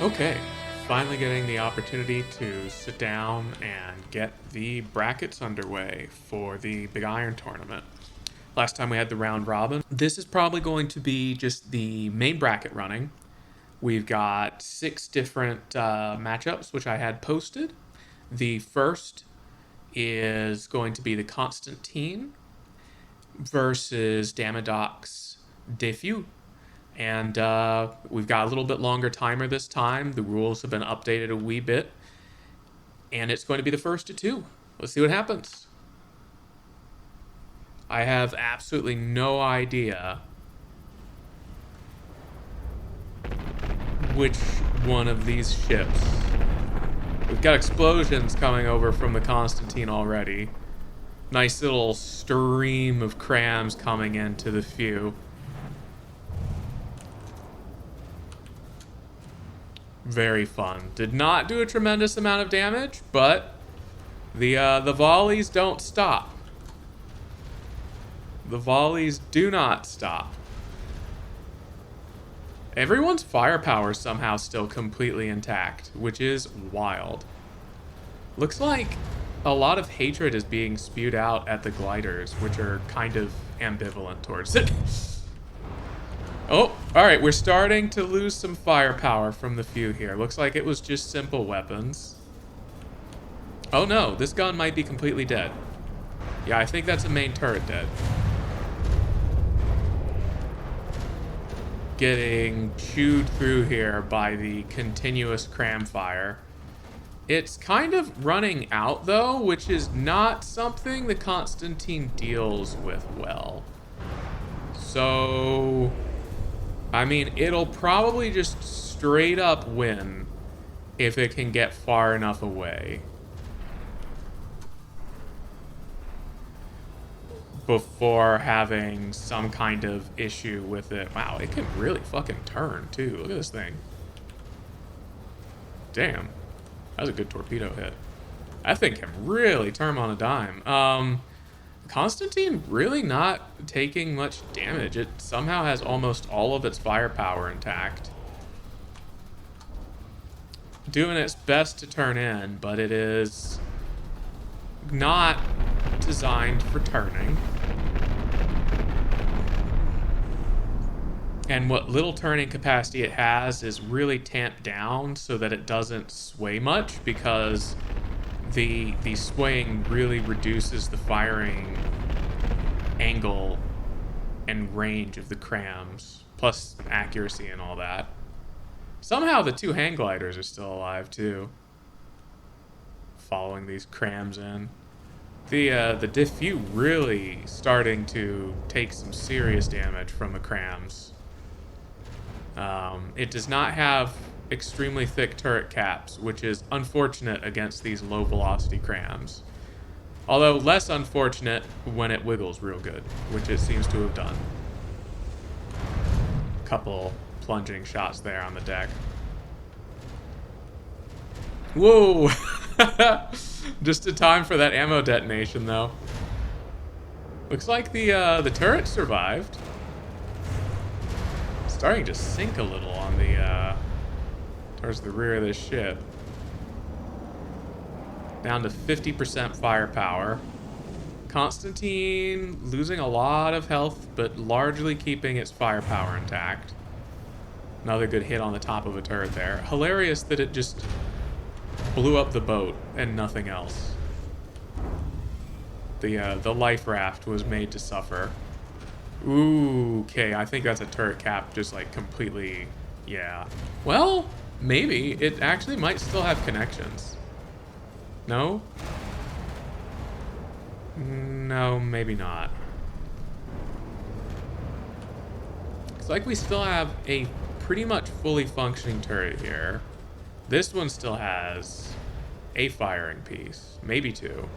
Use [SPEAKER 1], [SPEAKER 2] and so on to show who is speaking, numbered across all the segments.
[SPEAKER 1] Okay, finally getting the opportunity to sit down and get the brackets underway for the Big Iron tournament. Last time we had the round robin. This is probably going to be just the main bracket running. We've got 6 different matchups, which I had posted. The first is going to be the Constantine versus Damadox Defew. And we've got a little bit longer timer this time. The rules have been updated a wee bit. And it's going to be the first to 2. Let's see what happens. I have absolutely no idea which one of these ships. We've got explosions coming over from the Constantine already. Nice little stream of crams coming into the few. Very fun. Did not do a tremendous amount of damage, but the volleys don't stop. The volleys do not stop. Everyone's firepower is somehow still completely intact, which is wild. Looks like a lot of hatred is being spewed out at the gliders, which are kind of ambivalent towards it. Oh, alright, we're starting to lose some firepower from the few here. Looks like it was just simple weapons. Oh no, this gun might be completely dead. Yeah, I think that's a main turret dead. Getting chewed through here by the continuous cram fire. It's kind of running out though, which is not something the Constantine deals with well. So, I mean, it'll probably just straight up win if it can get far enough away before having some kind of issue with it. Wow, it can really fucking turn too. Look at this thing. Damn, that was a good torpedo hit. That thing can really turn on a dime. Constantine really not taking much damage. It somehow has almost all of its firepower intact. Doing its best to turn in, but it is not designed for turning. And what little turning capacity it has is really tamped down so that it doesn't sway much, because the swaying really reduces the firing angle and range of the crams, plus accuracy and all that. Somehow the 2 hang gliders are still alive too, following these crams in. The Diffuse really starting to take some serious damage from the crams. It does not have extremely thick turret caps, which is unfortunate against these low velocity crams. Although less unfortunate when it wiggles real good, which it seems to have done. Couple plunging shots there on the deck. Whoa! Just in time for that ammo detonation, though. Looks like the turret survived. Starting to sink a little on the towards the rear of this ship. Down to 50% firepower. Constantine losing a lot of health, but largely keeping its firepower intact. Another good hit on the top of a turret there. Hilarious that it just blew up the boat and nothing else. The life raft was made to suffer. Ooh, okay, I think that's a turret cap just like completely, yeah. Well, maybe. It actually might still have connections. No? No, maybe not. It's like we still have a pretty much fully functioning turret here. This one still has a firing piece, maybe 2.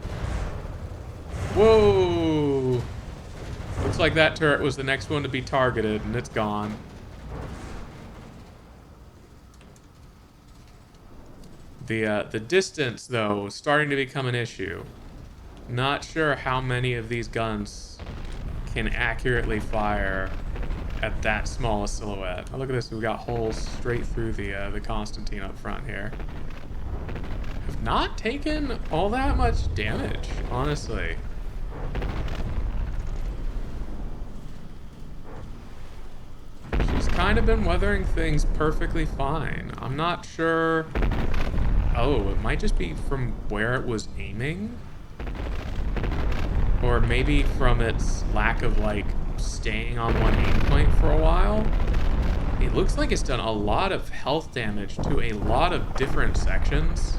[SPEAKER 1] Whoa! Looks like that turret was the next one to be targeted, and it's gone. The distance, though, is starting to become an issue. Not sure how many of these guns can accurately fire at that small a silhouette. Oh, look at this. We got holes straight through the Constantine up front here. Have not taken all that much damage, honestly. She's kind of been weathering things perfectly fine. I'm not sure. Oh, it might just be from where it was aiming. Or maybe from its lack of, like, staying on one aim point for a while. It looks like it's done a lot of health damage to a lot of different sections,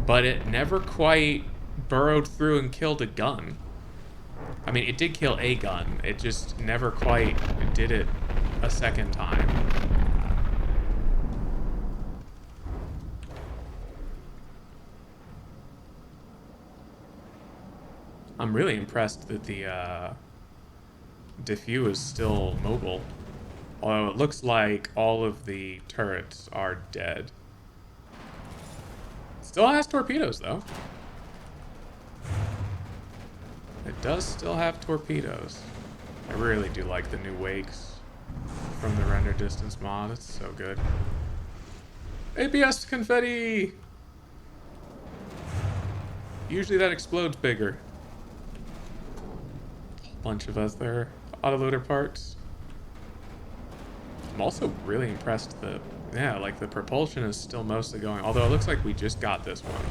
[SPEAKER 1] but it never quite burrowed through and killed a gun. I mean, it did kill a gun. It just never quite did it a second time. I'm really impressed that the Diffuse is still mobile. Although it looks like all of the turrets are dead. Still has torpedoes, though. It does still have torpedoes. I really do like the new wakes from the render distance mod. It's so good. ABS confetti! Usually that explodes bigger. Bunch of other autoloader parts. I'm also really impressed that, yeah, like the propulsion is still mostly going, although it looks like we just got this one.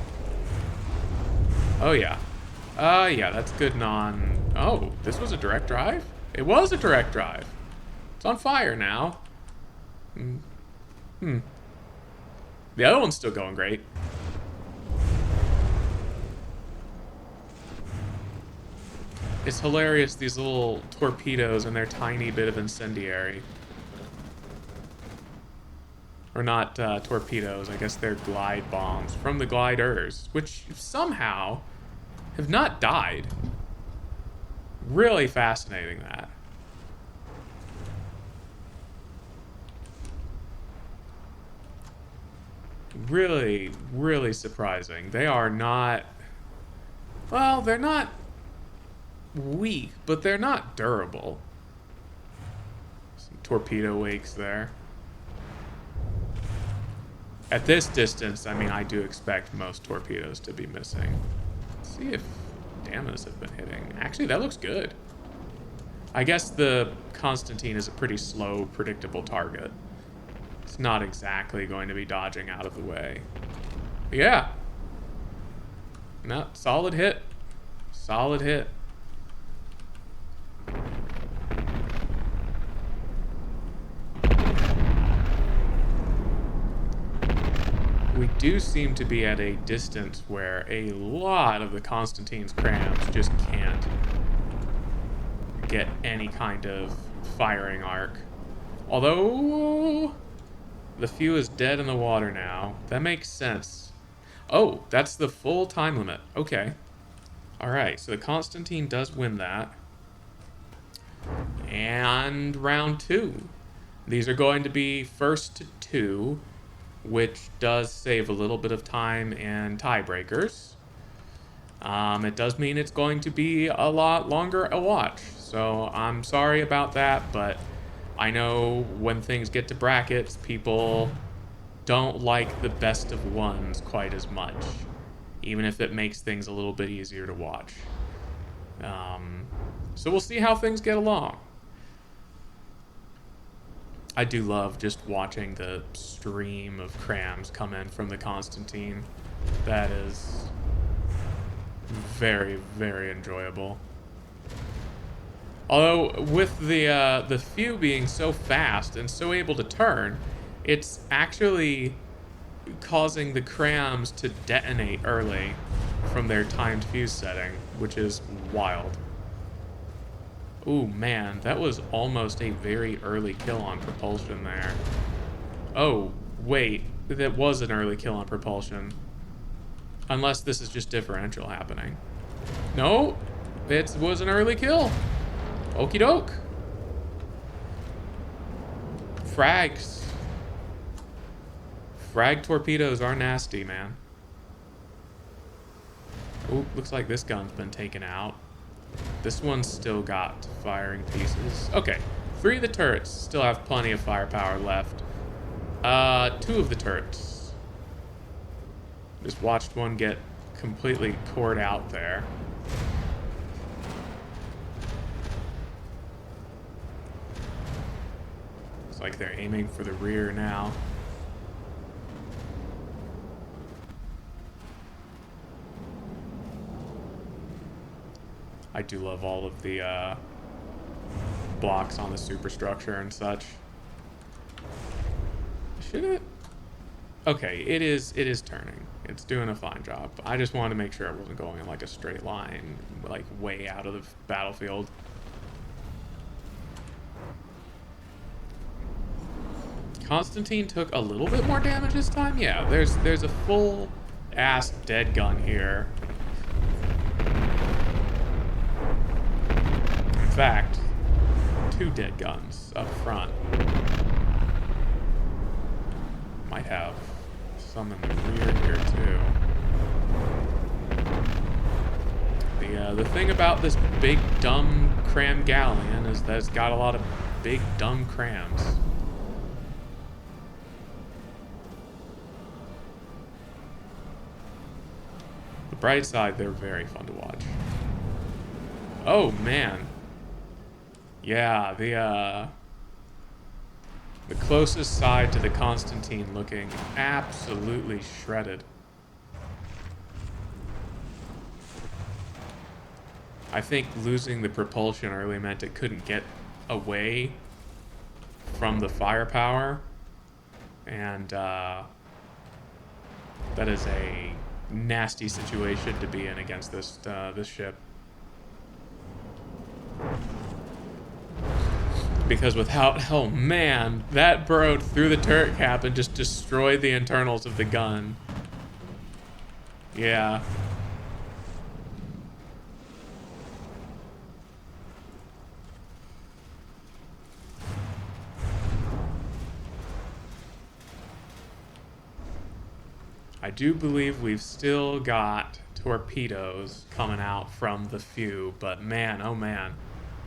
[SPEAKER 1] Oh yeah. Yeah, that's good oh, this was a direct drive? It was a direct drive. It's on fire now. The other one's still going great. It's hilarious, these little torpedoes and their tiny bit of incendiary. Or not torpedoes, I guess they're glide bombs from the gliders, which somehow have not died. Really fascinating, that. Really, really surprising. They are not... Well, they're not weak, but they're not durable. Some torpedo wakes there. At this distance, I mean, I do expect most torpedoes to be missing. Let's see if damas have been hitting. Actually, that looks good. I guess the Constantine is a pretty slow, predictable target. It's not exactly going to be dodging out of the way. But yeah. No, solid hit. Solid hit. We do seem to be at a distance where a lot of the Constantine's crams just can't get any kind of firing arc. Although the few is dead in the water now. That makes sense. Oh, that's the full time limit. Okay. Alright, so the Constantine does win that. And round 2. These are going to be first to 2, which does save a little bit of time in tiebreakers. It does mean it's going to be a lot longer a watch, so I'm sorry about that, but I know when things get to brackets, people don't like the best of ones quite as much, even if it makes things a little bit easier to watch. So we'll see how things get along. I do love just watching the stream of crams come in from the Constantine. That is very, very enjoyable. Although with the few being so fast and so able to turn, it's actually causing the crams to detonate early from their timed fuse setting, which is wild. Ooh, man, that was almost a very early kill on propulsion there. Oh, wait, that was an early kill on propulsion. Unless this is just differential happening. No, it was an early kill. Okie doke. Frags. Frag torpedoes are nasty, man. Ooh, looks like this gun's been taken out. This one's still got firing pieces. Okay, 3 of the turrets still have plenty of firepower left. 2 of the turrets. Just watched one get completely cored out there. It's like they're aiming for the rear now. I do love all of the blocks on the superstructure and such. Should it? Okay, it is turning. It's doing a fine job. I just wanted to make sure it wasn't going in like a straight line, like way out of the battlefield. Constantine took a little bit more damage this time. Yeah, there's a full ass dead gun here. In fact, 2 dead guns up front. Might have some in the rear here too. The thing about this big dumb cram galleon is that it's got a lot of big dumb crams. The bright side, they're very fun to watch. Oh man. Yeah, the closest side to the Constantine looking absolutely shredded. I think losing the propulsion early meant it couldn't get away from the firepower, and that is a nasty situation to be in against this ship. Because without, oh man, that burrowed through the turret cap and just destroyed the internals of the gun. Yeah. I do believe we've still got torpedoes coming out from the few, but man, oh man.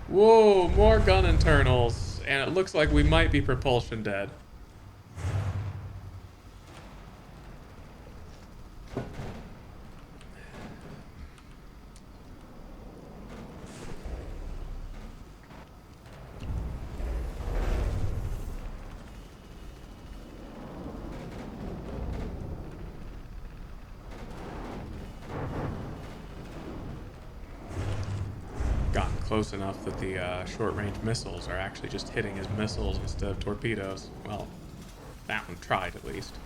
[SPEAKER 1] Whoa, more gun internals, and it looks like we might be propulsion dead. Close enough that the short-range missiles are actually just hitting his missiles instead of torpedoes. Well, that one tried at least.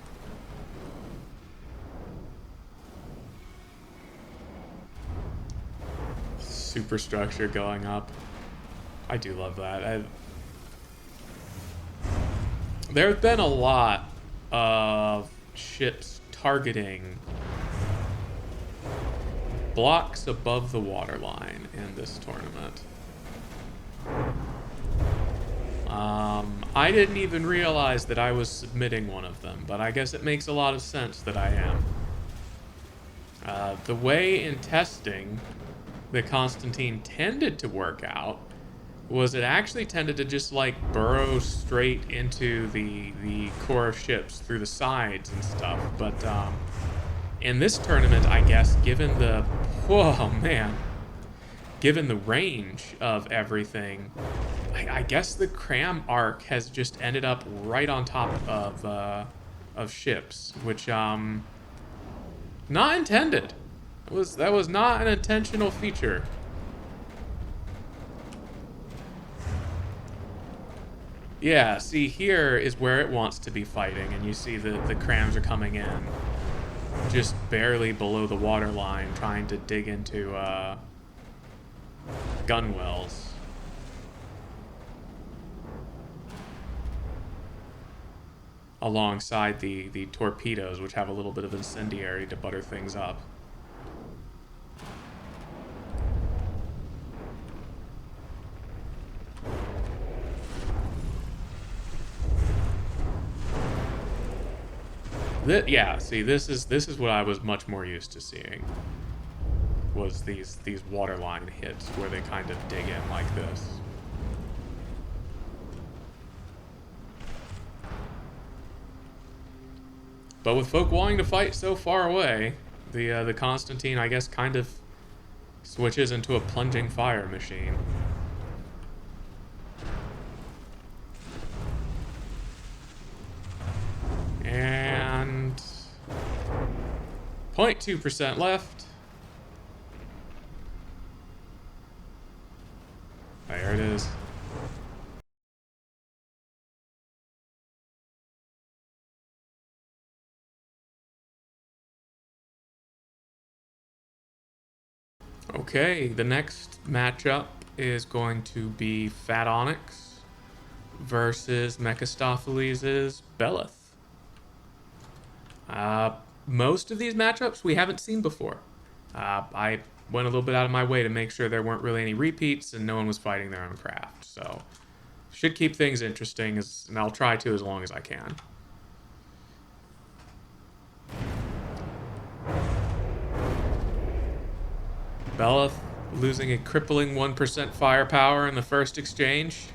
[SPEAKER 1] Superstructure going up. I do love that. There have been a lot of ships targeting blocks above the waterline in this tournament. I didn't even realize that I was submitting one of them, but I guess it makes a lot of sense that I am. The way in testing the Constantine tended to work out was it actually tended to just like burrow straight into the core of ships through the sides and stuff, but in this tournament, I guess, given the range of everything, I guess the cram arc has just ended up right on top of ships, which not intended. That was not an intentional feature. Yeah, see, here is where it wants to be fighting, and you see the crams are coming in just barely below the waterline, trying to dig into gun wells. Alongside the torpedoes, which have a little bit of incendiary to butter things up. Yeah, see, this is what I was much more used to seeing. Was these waterline hits where they kind of dig in like this. But with folk wanting to fight so far away, the Constantine, I guess, kind of switches into a plunging fire machine. And 0.2% left. There it is. Okay, the next matchup is going to be Fat Onyx versus Mephistopheles' Belith. Most of these matchups we haven't seen before. I went a little bit out of my way to make sure there weren't really any repeats and no one was fighting their own craft. So, should keep things interesting, and I'll try to as long as I can. Belith losing a crippling 1% firepower in the first exchange.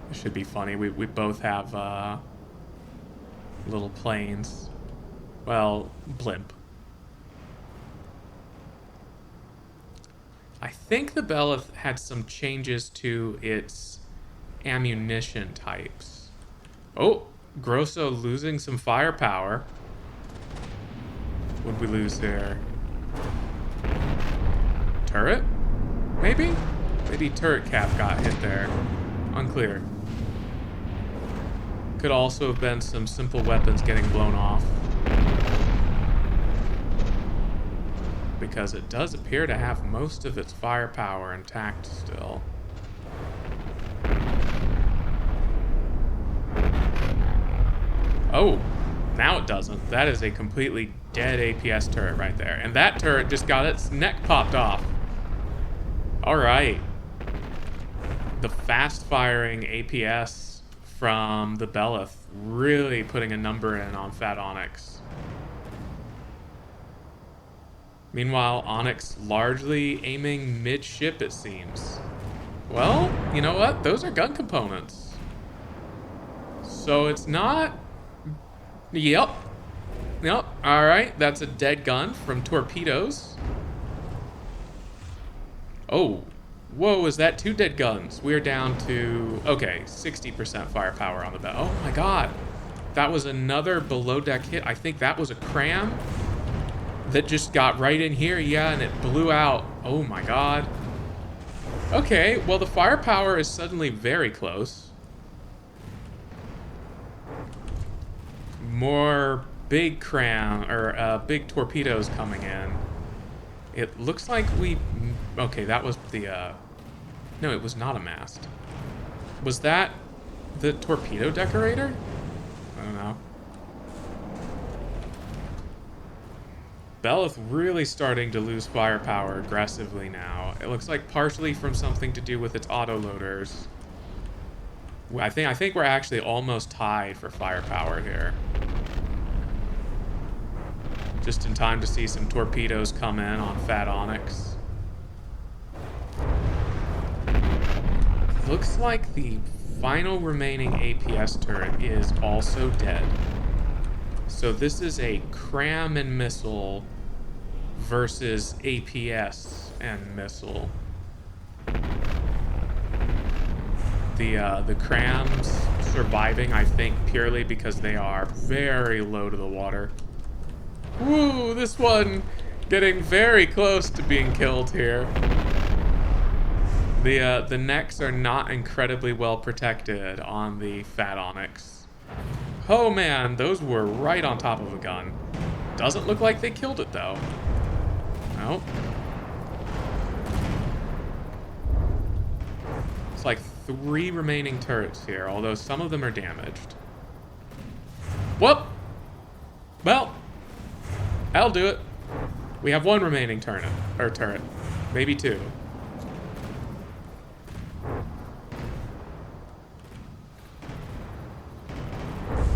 [SPEAKER 1] This should be funny. We both have little planes. Well, blimp. I think the Belith had some changes to its ammunition types. Oh, Grosso losing some firepower. What did we lose there? Turret? Maybe? Maybe turret cap got hit there. Unclear. Could also have been some simple weapons getting blown off. Because it does appear to have most of its firepower intact still. Oh, now it doesn't. That is a completely dead APS turret right there. And that turret just got its neck popped off. Alright. The fast-firing APS from the Belith really putting a number in on Fat Onyx. Meanwhile, Onyx largely aiming mid-ship, it seems. Well, you know what? Those are gun components. So it's not... Yep. Alright, that's a dead gun from torpedoes. Oh. Whoa, is that 2 dead guns? We're down to... Okay, 60% firepower on the bell. Oh my god. That was another below-deck hit. I think that was a cram that just got right in here. Yeah, and it blew out. Oh my god. Okay, well, the firepower is suddenly very close. More big cram, or big torpedoes coming in. It looks like we... Okay, that was the, No, it was not a mast. Was that the torpedo decorator? I don't know. Belith really starting to lose firepower aggressively now. It looks like partially from something to do with its autoloaders. I think we're actually almost tied for firepower here. Just in time to see some torpedoes come in on Fat Onyx. Looks like the final remaining APS turret is also dead. So this is a cram and missile versus APS and missile. The crams surviving, I think, purely because they are very low to the water. Woo, this one getting very close to being killed here. The necks are not incredibly well protected on the Fat Onyx. Oh man, those were right on top of a gun. Doesn't look like they killed it though. Nope. It's like 3 remaining turrets here, although some of them are damaged. Whoop! Well, I'll do it. We have 1 remaining turret. Maybe 2.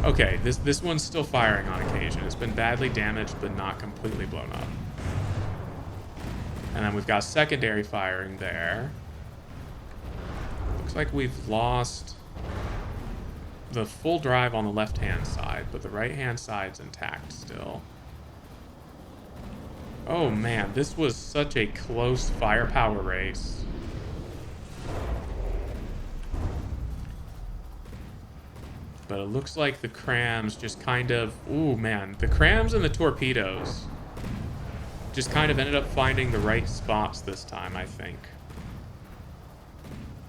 [SPEAKER 1] Okay, this one's still firing on occasion. It's been badly damaged, but not completely blown up. And then we've got secondary firing there. Looks like we've lost the full drive on the left-hand side, but the right-hand side's intact still. Oh man, this was such a close firepower race. But it looks like the crams just kind of... Ooh, man. The crams and the torpedoes just kind of ended up finding the right spots this time, I think.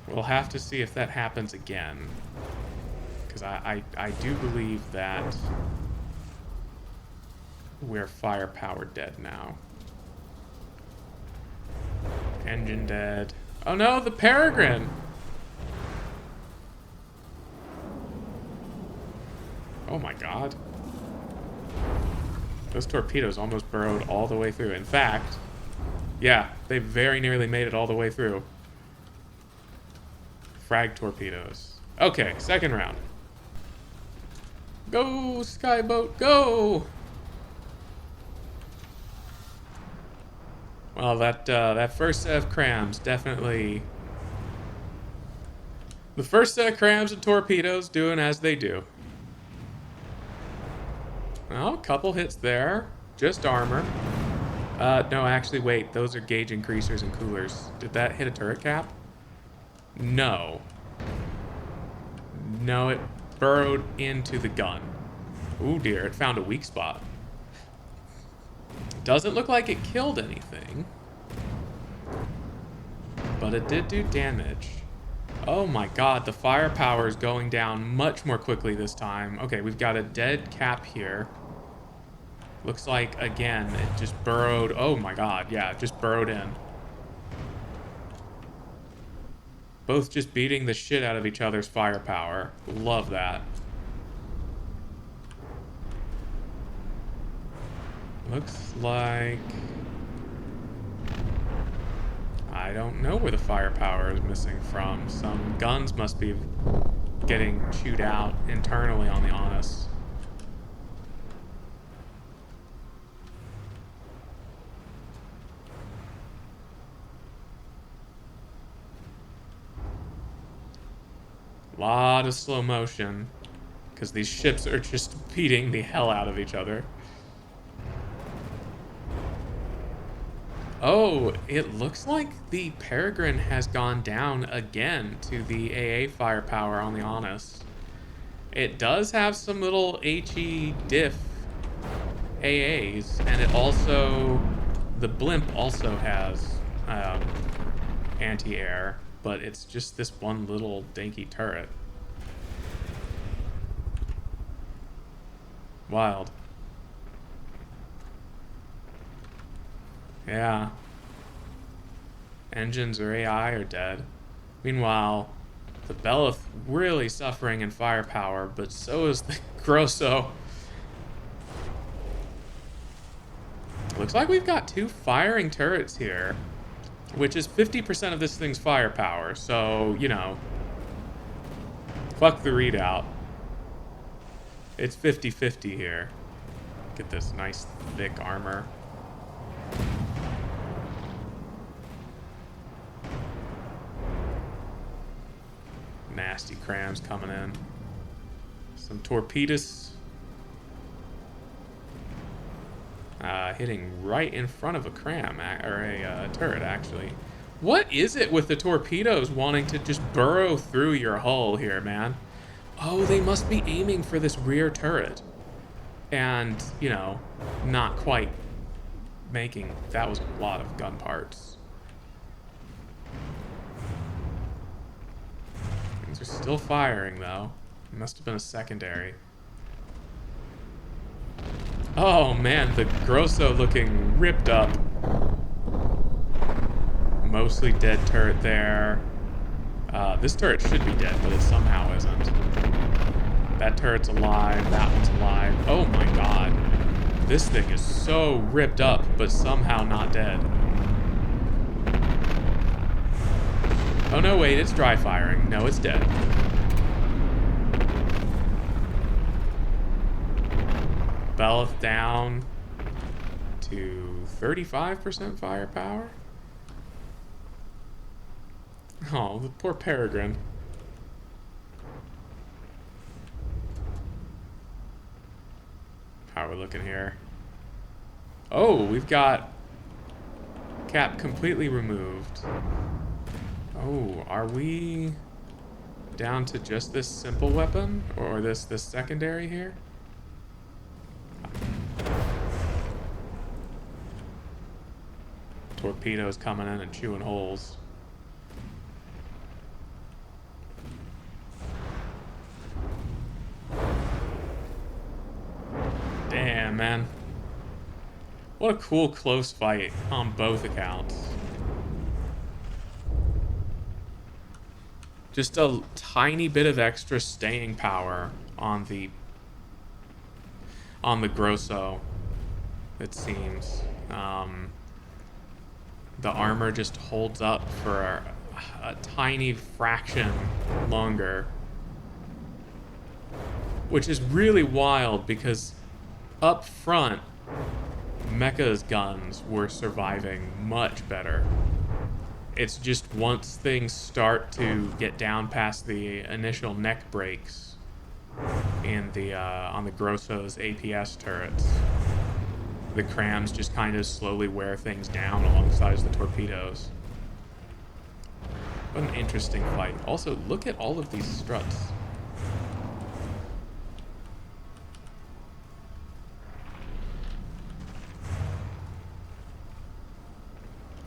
[SPEAKER 1] We'll have to see if that happens again. Because I do believe that we're firepower dead now. Engine dead. Oh no, the Peregrine! Oh my god. Those torpedoes almost burrowed all the way through. In fact, yeah, they very nearly made it all the way through. Frag torpedoes. Okay, second round. Go, Skyboat, go! Well, that first set of crams definitely... The first set of crams and torpedoes doing as they do. Well, a couple hits there. Just armor. No, actually, wait. Those are gauge increasers and coolers. Did that hit a turret cap? No. No, it burrowed into the gun. Ooh, dear. It found a weak spot. Doesn't look like it killed anything. But it did do damage. Oh my god, the firepower is going down much more quickly this time. Okay, we've got a dead cap here. Looks like, again, it just burrowed. Oh my god, yeah, it just burrowed in. Both just beating the shit out of each other's firepower. Love that. Looks like... I don't know where the firepower is missing from. Some guns must be getting chewed out internally on the Honest. Lot of slow motion, because these ships are just beating the hell out of each other. Oh, it looks like the Peregrine has gone down again to the AA firepower on the Honest. It does have some little HE diff AAs, and it also... The blimp also has anti-air, but it's just this one little dinky turret. Wild. Yeah. Engines or AI are dead. Meanwhile, the Belloth really suffering in firepower, but so is the Grosso. Looks like we've got 2 firing turrets here, which is 50% of this thing's firepower, so, you know, fuck the readout. It's 50-50 here. Get this nice thick armor. Nasty crams coming in. Some torpedoes. Hitting right in front of a cram, or a turret, actually. What is it with the torpedoes wanting to just burrow through your hull here, man? Oh, they must be aiming for this rear turret. And, you know, not quite making... That was a lot of gun parts. Things are still firing, though. It must have been a secondary. Oh, man, the Grosso looking ripped up. Mostly dead turret there. This turret should be dead, but it somehow isn't. That turret's alive. That one's alive. Oh, my God. This thing is so ripped up, but somehow not dead. Oh, no, wait, it's dry firing. No, it's dead. Belloth down to 35% firepower. Oh, the poor Peregrine. How are we looking here? Oh, we've got cap completely removed. Oh, are we down to just this simple weapon? Or this secondary here? Torpedoes coming in and chewing holes. Damn, man. What a cool close fight on both accounts. Just a tiny bit of extra staying power on the Grosso, it seems. The armor just holds up for a tiny fraction longer, which is really wild because up front, Mecha's guns were surviving much better. It's just once things start to get down past the initial neck breaks in the on the Grosso's APS turrets, the crams just kind of slowly wear things down alongside the torpedoes. What an interesting fight. Also, look at all of these struts.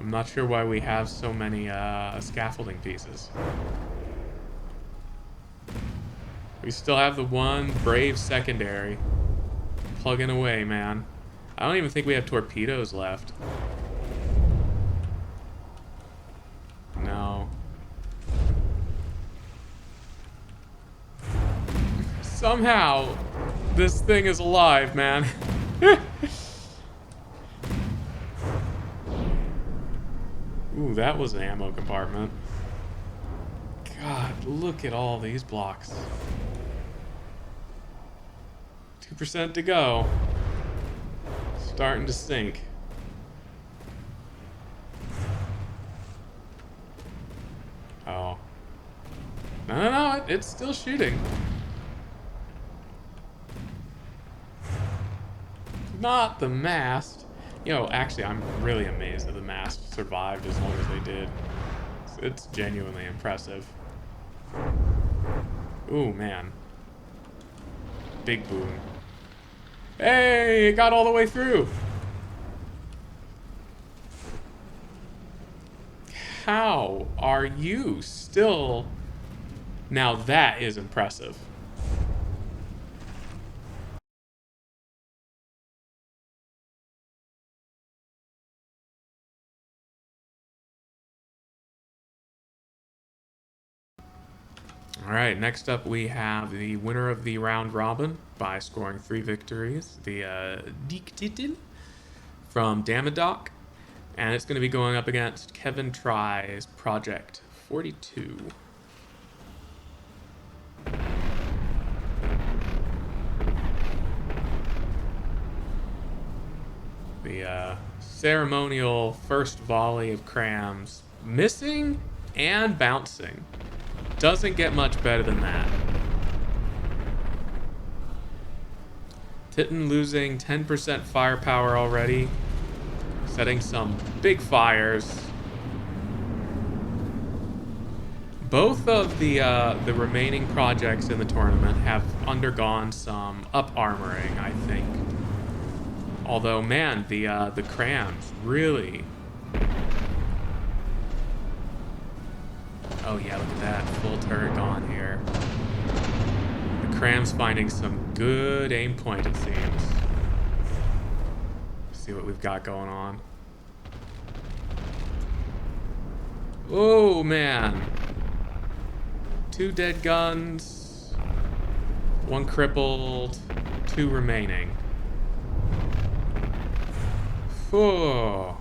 [SPEAKER 1] I'm not sure why we have so many scaffolding pieces. We still have the one brave secondary plugging away, man. I don't even think we have torpedoes left. No. Somehow, this thing is alive, man. Ooh, that was an ammo compartment. God, look at all these blocks. 2% to go. Starting to sink. Oh. No, it's still shooting. Not the mast. You know, actually, I'm really amazed that the mast survived as long as they did. It's genuinely impressive. Ooh, man. Big boom. Hey, it got all the way through. How are you still... Now that is impressive. All right, next up we have the winner of the round robin by scoring 3 victories, the Dik Titel from Damadoc, and it's going to be going up against Kevin Try's Project 42. The ceremonial first volley of crams, missing and bouncing. Doesn't get much better than that. Titan losing 10% firepower already, setting some big fires. Both of the remaining projects in the tournament have undergone some up-armoring, I think. Although, man, the crams really... Oh yeah, look at that. Full turret gone here. The cram's finding some good aim point, it seems. See what we've got going on. Oh, man. 2 dead guns. 1 crippled. 2 remaining. Oh.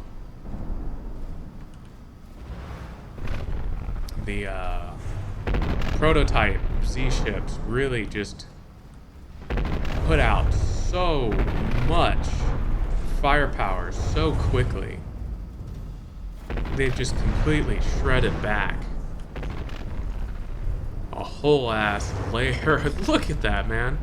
[SPEAKER 1] The prototype Z-ships really just put out so much firepower so quickly. They've just completely shredded back a whole ass layer. Look at that, man.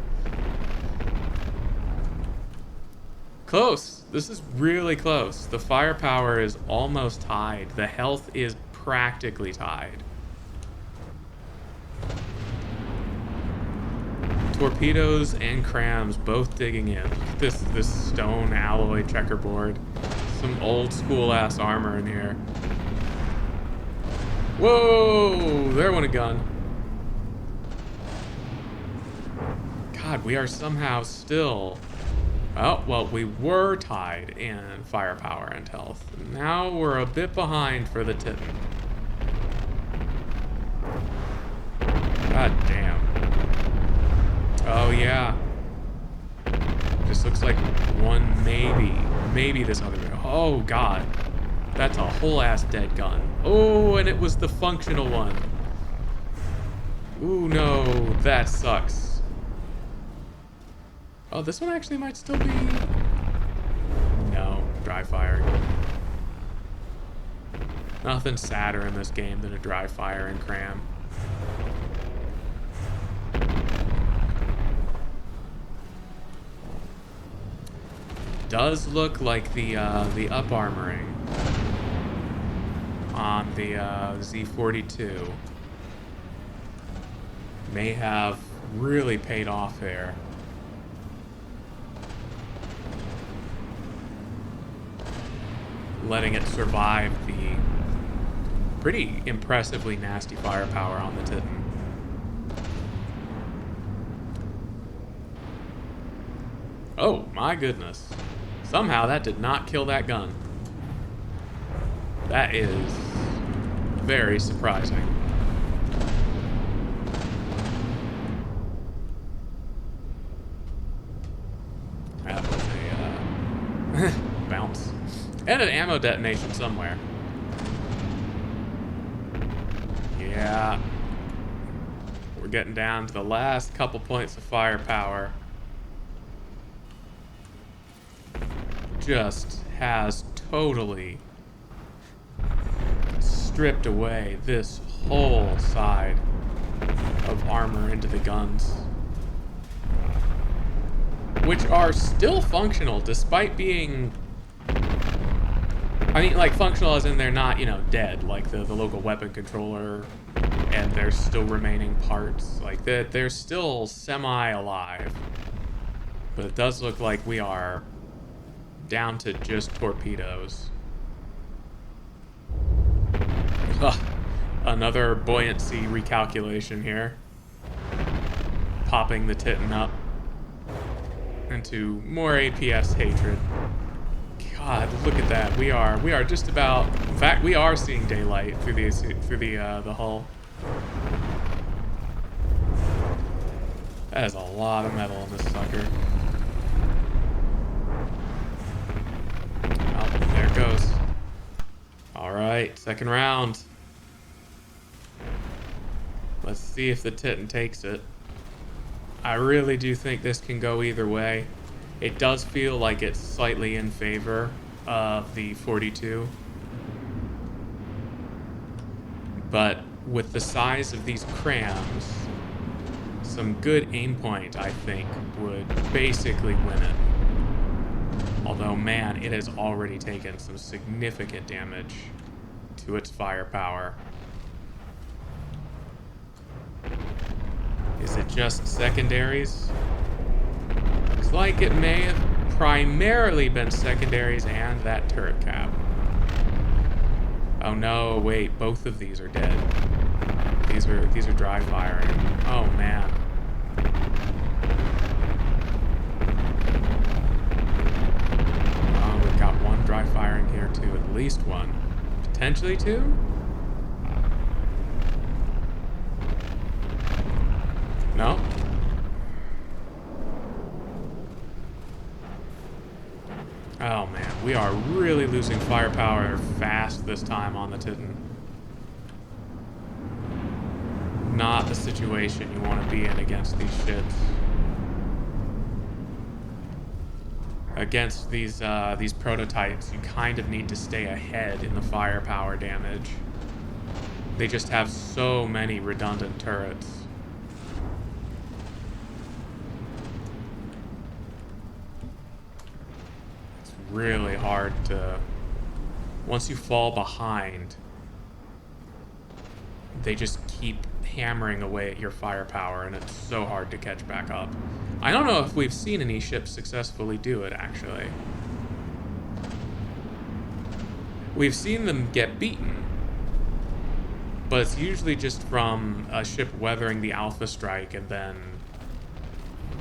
[SPEAKER 1] Close. This is really close. The firepower is almost tied. The health is practically tied. Torpedoes and crams both digging in. This stone alloy checkerboard. Some old school ass armor in here. Whoa! There went a gun. God, we are somehow still... Oh, well, we were tied in firepower and health. Now we're a bit behind for the Titan. God damn. Oh, yeah. This looks like one maybe this other guy. Oh, God. That's a whole-ass dead gun. Oh, and it was the functional one. Ooh, no. That sucks. Oh, this one actually might still be... No. Dry fire. Nothing sadder in this game than a dry fire and cram. Does look like the up armoring on the Z42 may have really paid off there. Letting it survive the pretty impressively nasty firepower on the Titan. Oh my goodness. Somehow that did not kill that gun. That is very surprising. That was a bounce. And an ammo detonation somewhere. Yeah. We're getting down to the last couple points of firepower. Just has totally stripped away this whole side of armor into the guns, which are still functional despite being, I mean, like, functional as in they're not, you know, dead, like the local weapon controller, and there's still remaining parts, like they're still semi-alive, but it does look like we are down to just torpedoes. Ugh. Another buoyancy recalculation here. Popping the Titan up into more APS hatred. God, look at that. We are just about, in fact, we are seeing daylight through the hull. That is a lot of metal in this sucker. There it goes. Alright, second round. Let's see if the Titan takes it. I really do think this can go either way. It does feel like it's slightly in favor of the 42. But with the size of these crams, some good aim point, I think, would basically win it. Although, man, it has already taken some significant damage to its firepower. Is it just secondaries? Looks like it may have primarily been secondaries and that turret cap. Oh no, wait, both of these are dead. These are dry firing. Oh man. Oh, we've got one dry firing here too, at least one. Potentially two? No? Oh man, we are really losing firepower fast this time on the Titan. Not the situation you want to be in against these ships. Against these prototypes, you kind of need to stay ahead in the firepower damage. They just have so many redundant turrets. really hard to... Once you fall behind, they just keep hammering away at your firepower, and it's so hard to catch back up. I don't know if we've seen any ships successfully do it, actually. We've seen them get beaten, but it's usually just from a ship weathering the Alpha Strike and then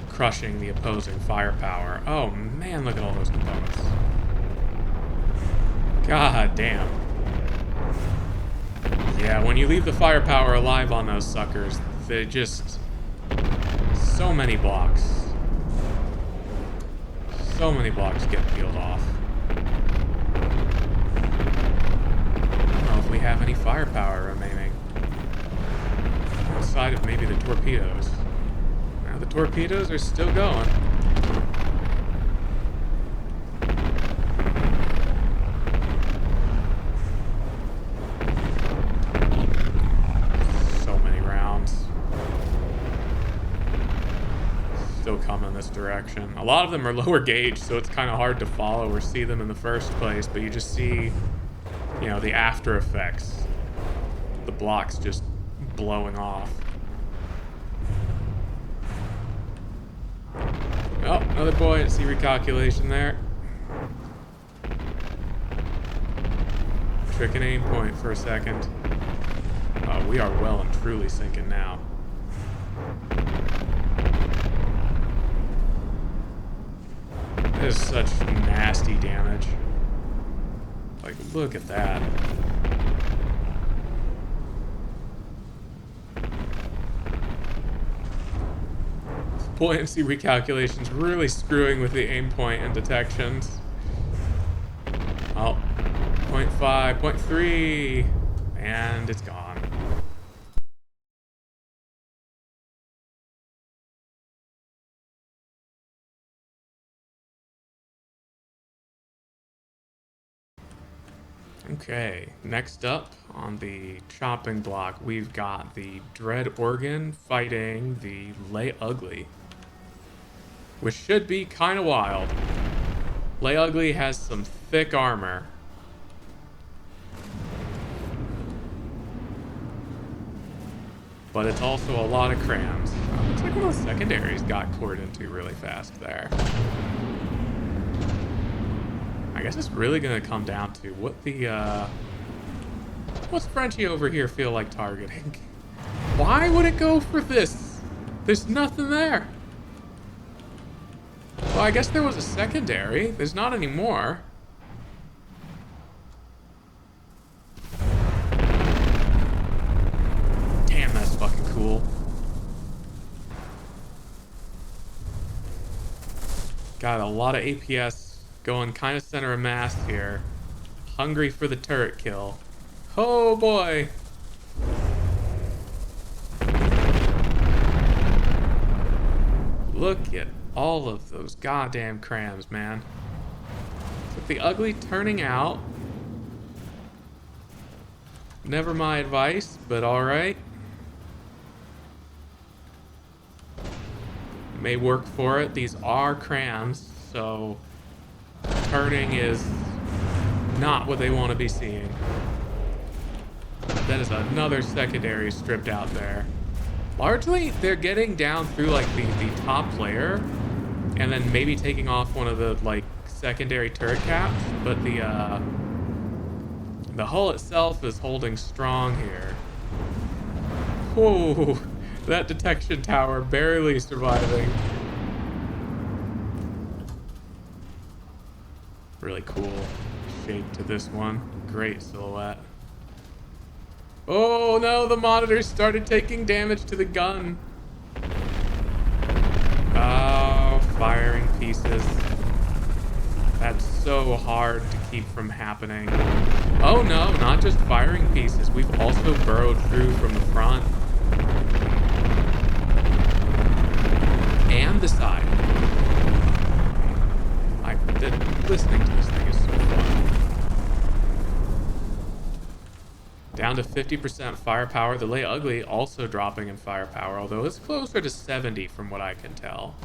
[SPEAKER 1] crushing the opposing firepower. Oh man, look at all those components. God damn. Yeah, when you leave the firepower alive on those suckers, they just... So many blocks. So many blocks get peeled off. I don't know if we have any firepower remaining. Outside of maybe the torpedoes. Now the torpedoes are still going. Still come in this direction. A lot of them are lower gauge, so it's kind of hard to follow or see them in the first place, but you just see, you know, the after effects. The blocks just blowing off. Oh, another buoyancy recalculation there. Trick and aim point for a second. Oh, we are well and truly sinking now. That is such nasty damage. Like, look at that. Buoyancy recalculations really screwing with the aim point and detections. Oh, 0.5, 0.3, and it's gone. Okay, next up on the chopping block, we've got the Dread Organ fighting the Lay Ugly, which should be kind of wild. Lay Ugly has some thick armor. But it's also a lot of crams. Looks like one of the secondaries got cored into really fast there. I guess it's really gonna come down to what the, what's Frenchie over here feel like targeting? Why would it go for this? There's nothing there. Well, I guess there was a secondary. There's not anymore. Damn, that's fucking cool. Got a lot of APS going kind of center of mass here. Hungry for the turret kill. Oh boy. Look at all of those goddamn crams, man. With the Ugly turning out. Never my advice, but alright. May work for it. These are crams, so turning is not what they want to be seeing. That is another secondary stripped out there. Largely, they're getting down through like the top layer and then maybe taking off one of the like secondary turret caps, but the hull itself is holding strong here. Whoa, that detection tower barely surviving. Really cool shape to this one. Great silhouette. Oh no, the monitors started taking damage to the gun. Oh, firing pieces. That's so hard to keep from happening. Oh no, not just firing pieces. We've also burrowed through from the front. And the side. Listening to this thing is so fun. Down to 50% firepower. The Lay Ugly also dropping in firepower, although it's closer to 70 from what I can tell.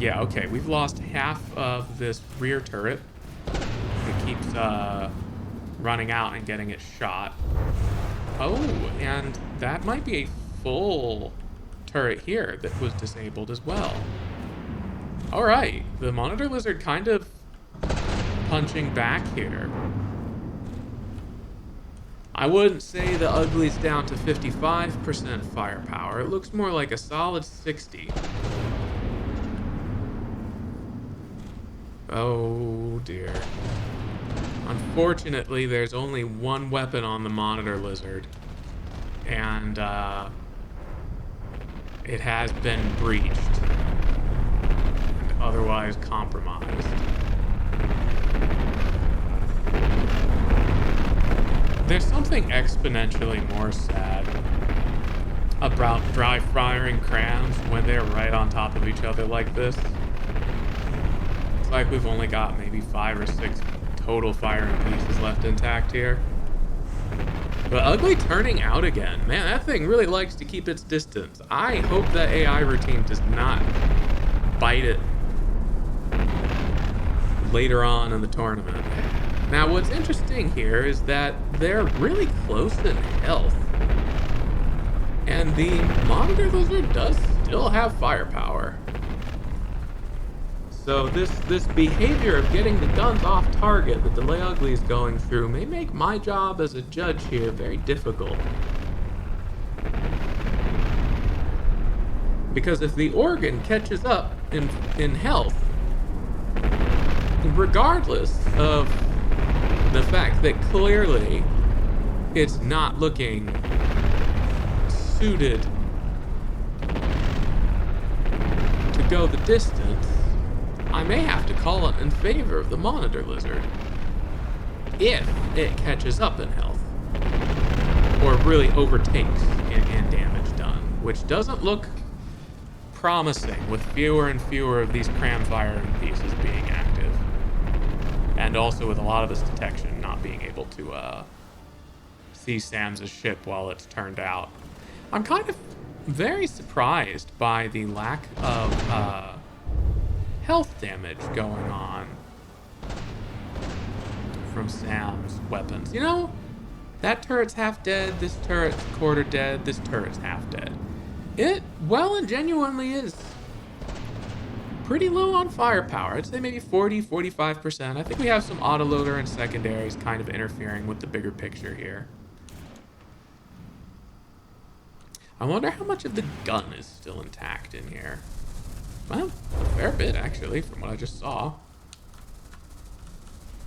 [SPEAKER 1] Yeah, okay, we've lost half of this rear turret. It keeps running out and getting it shot. Oh, and that might be a full turret here that was disabled as well. Alright, the Monitor Lizard kind of punching back here. I wouldn't say the Ugly's down to 55% firepower. It looks more like a solid 60. Oh dear. Unfortunately, there's only one weapon on the Monitor Lizard. And it has been breached. And otherwise compromised. There's something exponentially more sad about dry firing crams when they're right on top of each other like this. It's like we've only got maybe 5 or 6 total firing pieces left intact here. But Ugly turning out again. Man, that thing really likes to keep its distance. I hope that AI routine does not bite it later on in the tournament. Now, what's interesting here is that they're really close in health. And the Monitor Lizard does still have firepower. So this behavior of getting the guns off target that the Delay Ugly is going through may make my job as a judge here very difficult. Because if the organ catches up in health, regardless of the fact that clearly it's not looking suited to go the distance, I may have to call it in favor of the Monitor Lizard if it catches up in health or really overtakes in damage done, which doesn't look promising with fewer and fewer of these cram firing pieces being active. And also with a lot of this detection not being able to see Sam's ship while it's turned out. I'm kind of very surprised by the lack of health damage going on from Sam's weapons. You know, that turret's half dead, this turret's quarter dead, this turret's half dead. It well and genuinely is pretty low on firepower. I'd say maybe 40-45%. I think we have some autoloader and secondaries kind of interfering with the bigger picture here. I wonder how much of the gun is still intact in here. Well, a fair bit actually from what I just saw.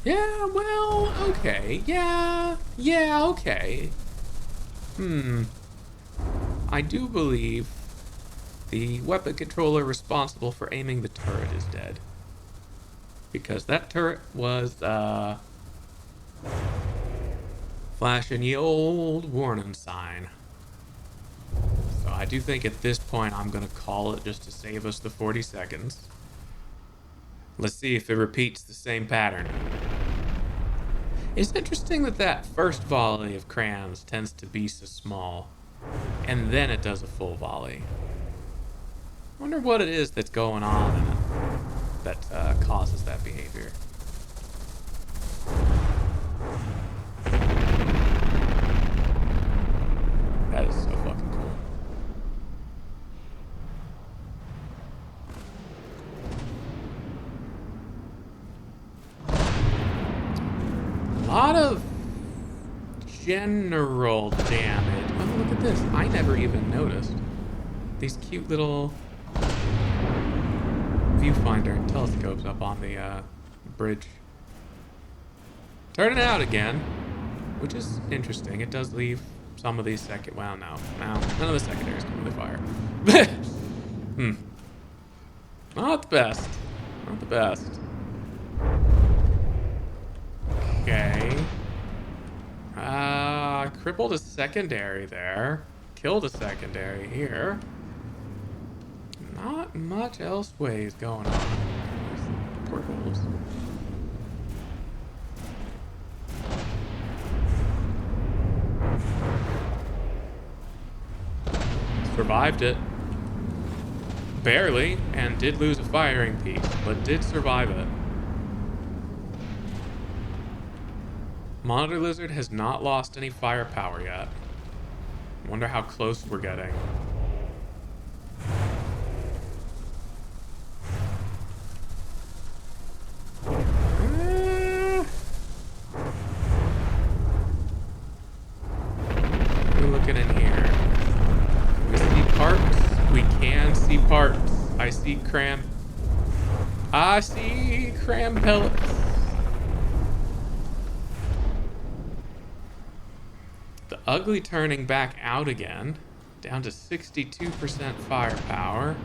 [SPEAKER 1] Yeah, well, okay. Yeah, okay. I do believe the weapon controller responsible for aiming the turret is dead. Because that turret was, flashing the old warning sign. So I do think at this point I'm going to call it just to save us the 40 seconds. Let's see if it repeats the same pattern. It's interesting that that first volley of crams tends to be so small. And then it does a full volley. I wonder what it is that's going on in it that causes that behavior. That is so fucking cool. A lot of general damage. Oh, look at this. I never even noticed. These cute little viewfinder telescopes up on the bridge. Turning out again, which is interesting. It does leave some of these well, no, none of the secondaries come with fire. Not the best. Not the best. Okay. Crippled a secondary there. Killed a secondary here. Not much else ways going on. Poor wolves. Survived it. Barely, and did lose a firing piece, but did survive it. Monitor Lizard has not lost any firepower yet. Wonder how close we're getting. We're looking in here. We see parts. We can see parts. I see cram pellets. The ugly turning back out again, down to 62% firepower.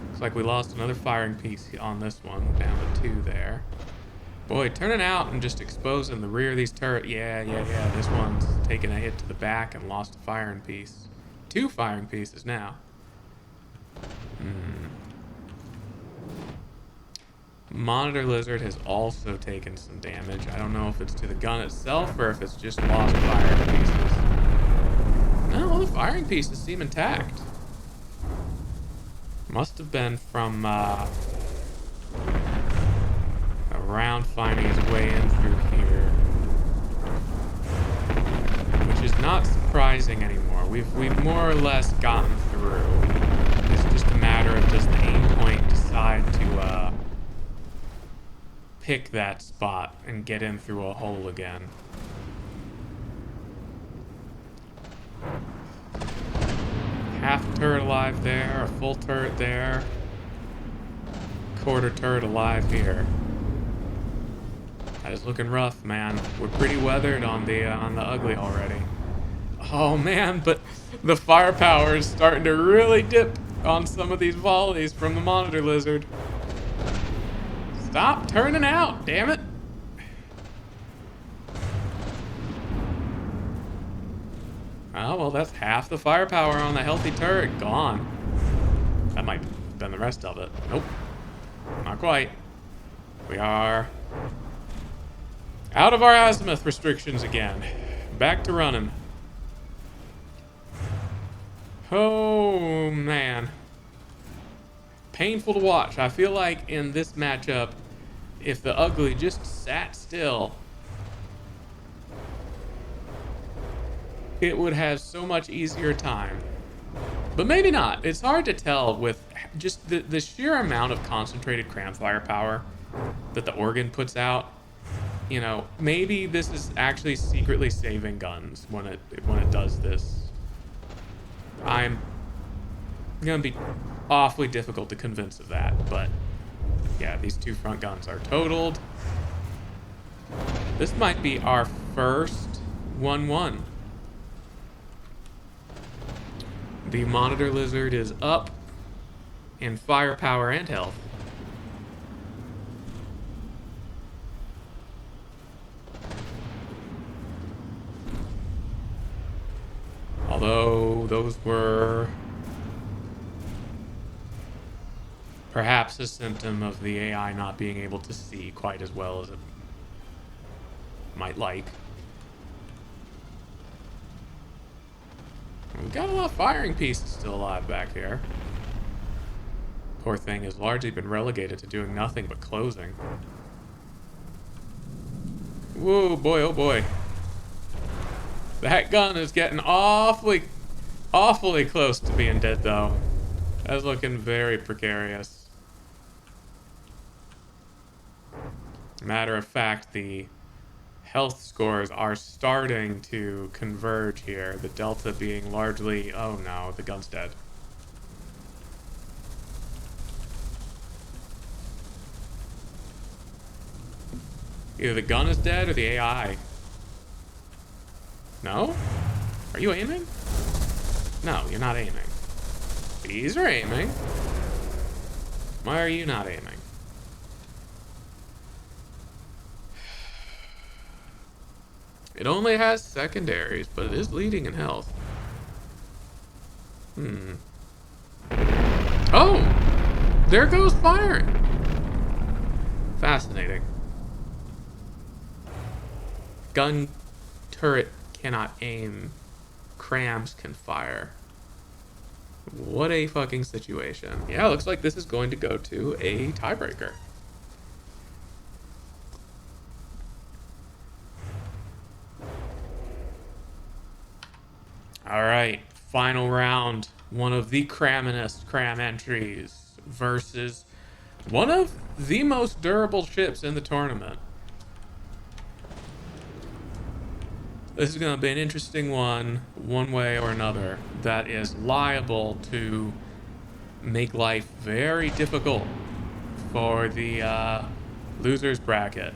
[SPEAKER 1] Looks like we lost another firing piece on this one, down to 2 there. Boy, turning out and just exposing the rear of these turrets. Yeah. This one's taking a hit to the back and lost a firing piece. 2 firing pieces now. Monitor Lizard has also taken some damage. I don't know if it's to the gun itself or if it's just lost firing pieces. No, the firing pieces seem intact. Must have been from around finding his way in through here. Which is not surprising anymore. We've more or less gotten through. It's just a matter of does the aim point decide to pick that spot and get in through a hole again. Half turret alive there, a full turret there, quarter turret alive here. That is looking rough, man. We're pretty weathered on the ugly already. Oh man, but the firepower is starting to really dip on some of these volleys from the Monitor Lizard. Stop turning out, damn it! Oh, well, that's half the firepower on the healthy turret gone. That might have been the rest of it. Nope. Not quite. We are out of our azimuth restrictions again. Back to running. Oh, man. Painful to watch. I feel like in this matchup, if the ugly just sat still, it would have so much easier time. But maybe not. It's hard to tell with just the sheer amount of concentrated cram firepower that the organ puts out. You know, maybe this is actually secretly saving guns when it does this. I'm gonna be awfully difficult to convince of that, but yeah, these 2 front guns are totaled. This might be our first 1-1. The Monitor Lizard is up in firepower and health. Although those were perhaps a symptom of the AI not being able to see quite as well as it might like. We've got a lot of firing pieces still alive back here. Poor thing has largely been relegated to doing nothing but closing. Whoa, boy, oh boy. That gun is getting awfully close to being dead, though. That's looking very precarious. Matter of fact, the health scores are starting to converge here. The delta being largely... Oh no, the gun's dead. Either the gun is dead or the AI. No? Are you aiming? No, you're not aiming. These are aiming. Why are you not aiming? It only has secondaries, but it is leading in health. Oh! There goes firing! Fascinating. Gun turret cannot aim. Crams can fire. What a fucking situation. Yeah, looks like this is going to go to a tiebreaker. All right, final round. One of the cramminest cram entries versus one of the most durable ships in the tournament. This is going to be an interesting one way or another, that is liable to make life very difficult for the losers bracket.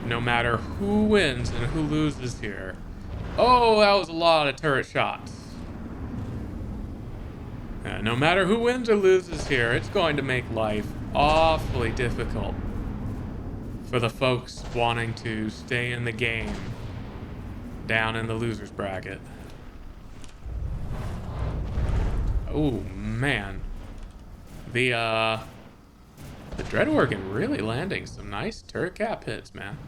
[SPEAKER 1] No matter who wins and who loses here. Oh, that was a lot of turret shots. No matter who wins or loses here, it's going to make life awfully difficult for the folks wanting to stay in the game down in the losers bracket. Oh man, the Dread Organ really landing some nice turret cap hits, man.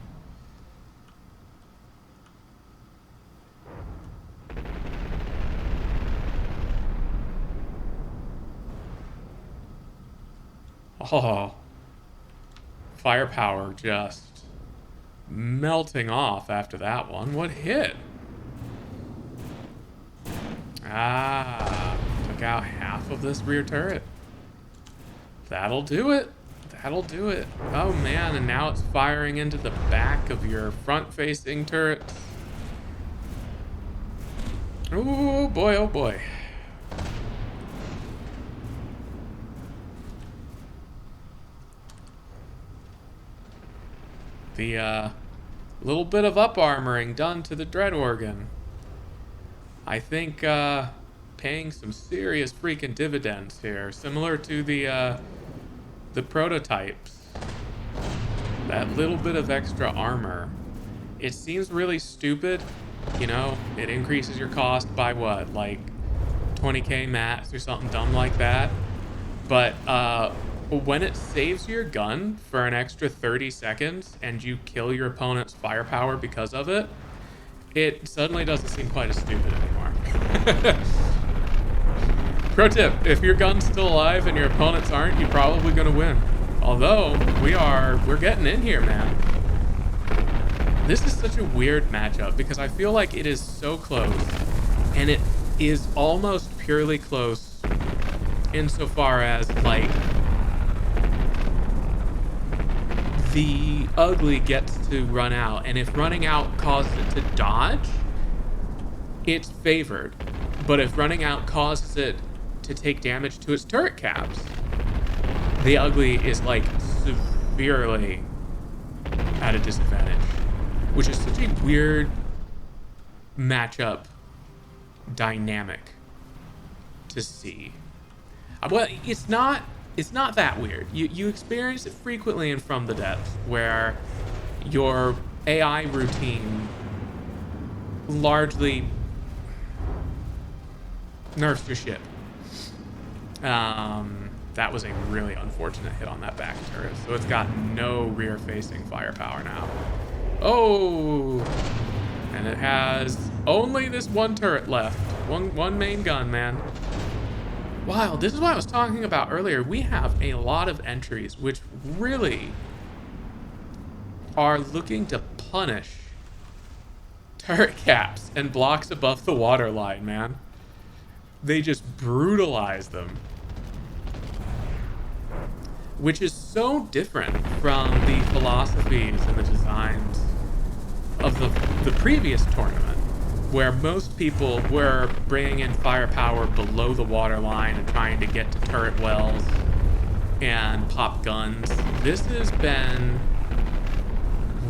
[SPEAKER 1] Oh, firepower just melting off after that one. What hit? Ah, took out half of this rear turret. That'll do it. That'll do it. Oh man, and now it's firing into the back of your front-facing turret. Oh boy, oh boy. The little bit of up-armoring done to the Dread Organ, I think paying some serious freaking dividends here, similar to the prototypes. That little bit of extra armor. It seems really stupid, you know, it increases your cost by what, like 20k mats or something dumb like that. But when it saves your gun for an extra 30 seconds and you kill your opponent's firepower because of it, it suddenly doesn't seem quite as stupid anymore. Pro tip, if your gun's still alive and your opponents aren't, you're probably gonna win. Although, we're getting in here, man. This is such a weird matchup because I feel like it is so close, and it is almost purely close insofar as, like, the ugly gets to run out, and if running out causes it to dodge, it's favored. But if running out causes it to take damage to its turret caps, the ugly is like severely at a disadvantage, which is such a weird matchup dynamic to see. Well, it's not that weird. You experience it frequently in From the Depths, where your AI routine largely nerfs your ship. That was a really unfortunate hit on that back turret, so it's got no rear-facing firepower now. Oh! And it has only this one turret left. One main gun, man. Wow, this is what I was talking about earlier. We have a lot of entries which really are looking to punish turret caps and blocks above the waterline, man. They just brutalize them. Which is so different from the philosophies and the designs of the previous tournament, where most people were bringing in firepower below the waterline and trying to get to turret wells and pop guns. This has been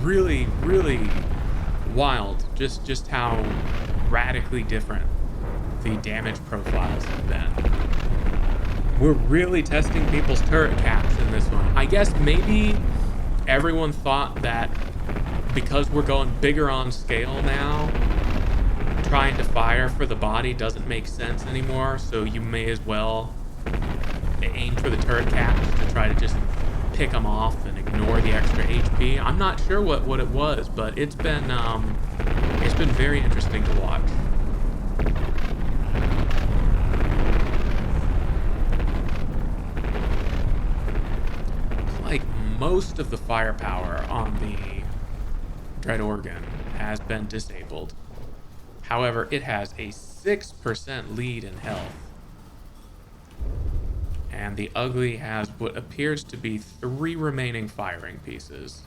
[SPEAKER 1] really, really wild, just how radically different the damage profiles have been. We're really testing people's turret caps in this one. I guess maybe everyone thought that because we're going bigger on scale now, trying to fire for the body doesn't make sense anymore, so you may as well aim for the turret caps to try to just pick them off and ignore the extra HP. I'm not sure what it was, but it's been very interesting to watch. most of the firepower on the Dread Organ has been disabled. However, it has a 6% lead in health. And the Ugly has what appears to be 3 remaining firing pieces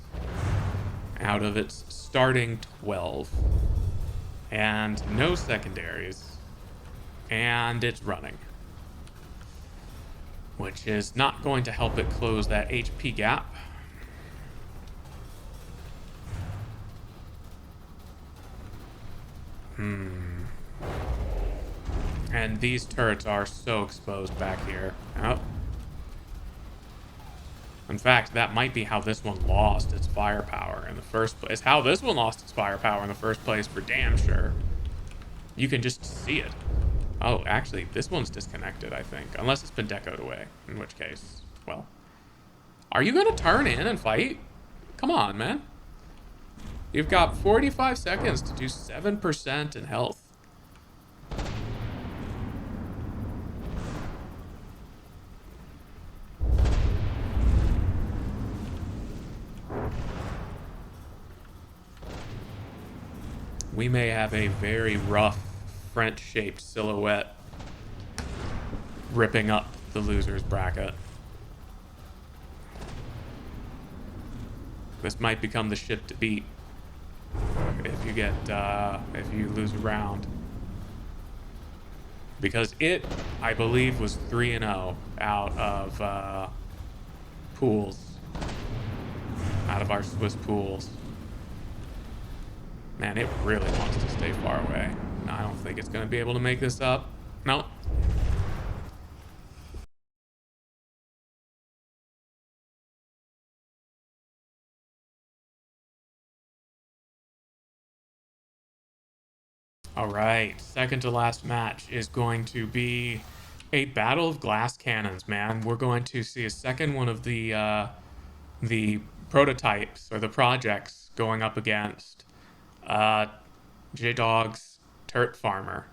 [SPEAKER 1] out of its starting 12. And no secondaries. And it's running, which is not going to help it close that HP gap. And these turrets are so exposed back here. Oh. In fact, that might be how this one lost its firepower in the first place. How this one lost its firepower in the first place, for damn sure. You can just see it. Oh, actually, this one's disconnected, I think. Unless it's been decoed away. In which case, well. Are you going to turn in and fight? Come on, man. You've got 45 seconds to do 7% in health. We may have a very rough French-shaped silhouette ripping up the loser's bracket. This might become the ship to beat if you lose a round. Because it, I believe, was 3-0 out of pools. Out of our Swiss pools. Man, it really wants to stay far away. No, I don't think it's going to be able to make this up. No. All right, second to last match is going to be a battle of glass cannons, man. We're going to see a second one of the prototypes or the projects going up against J-Dog's Turret Farmer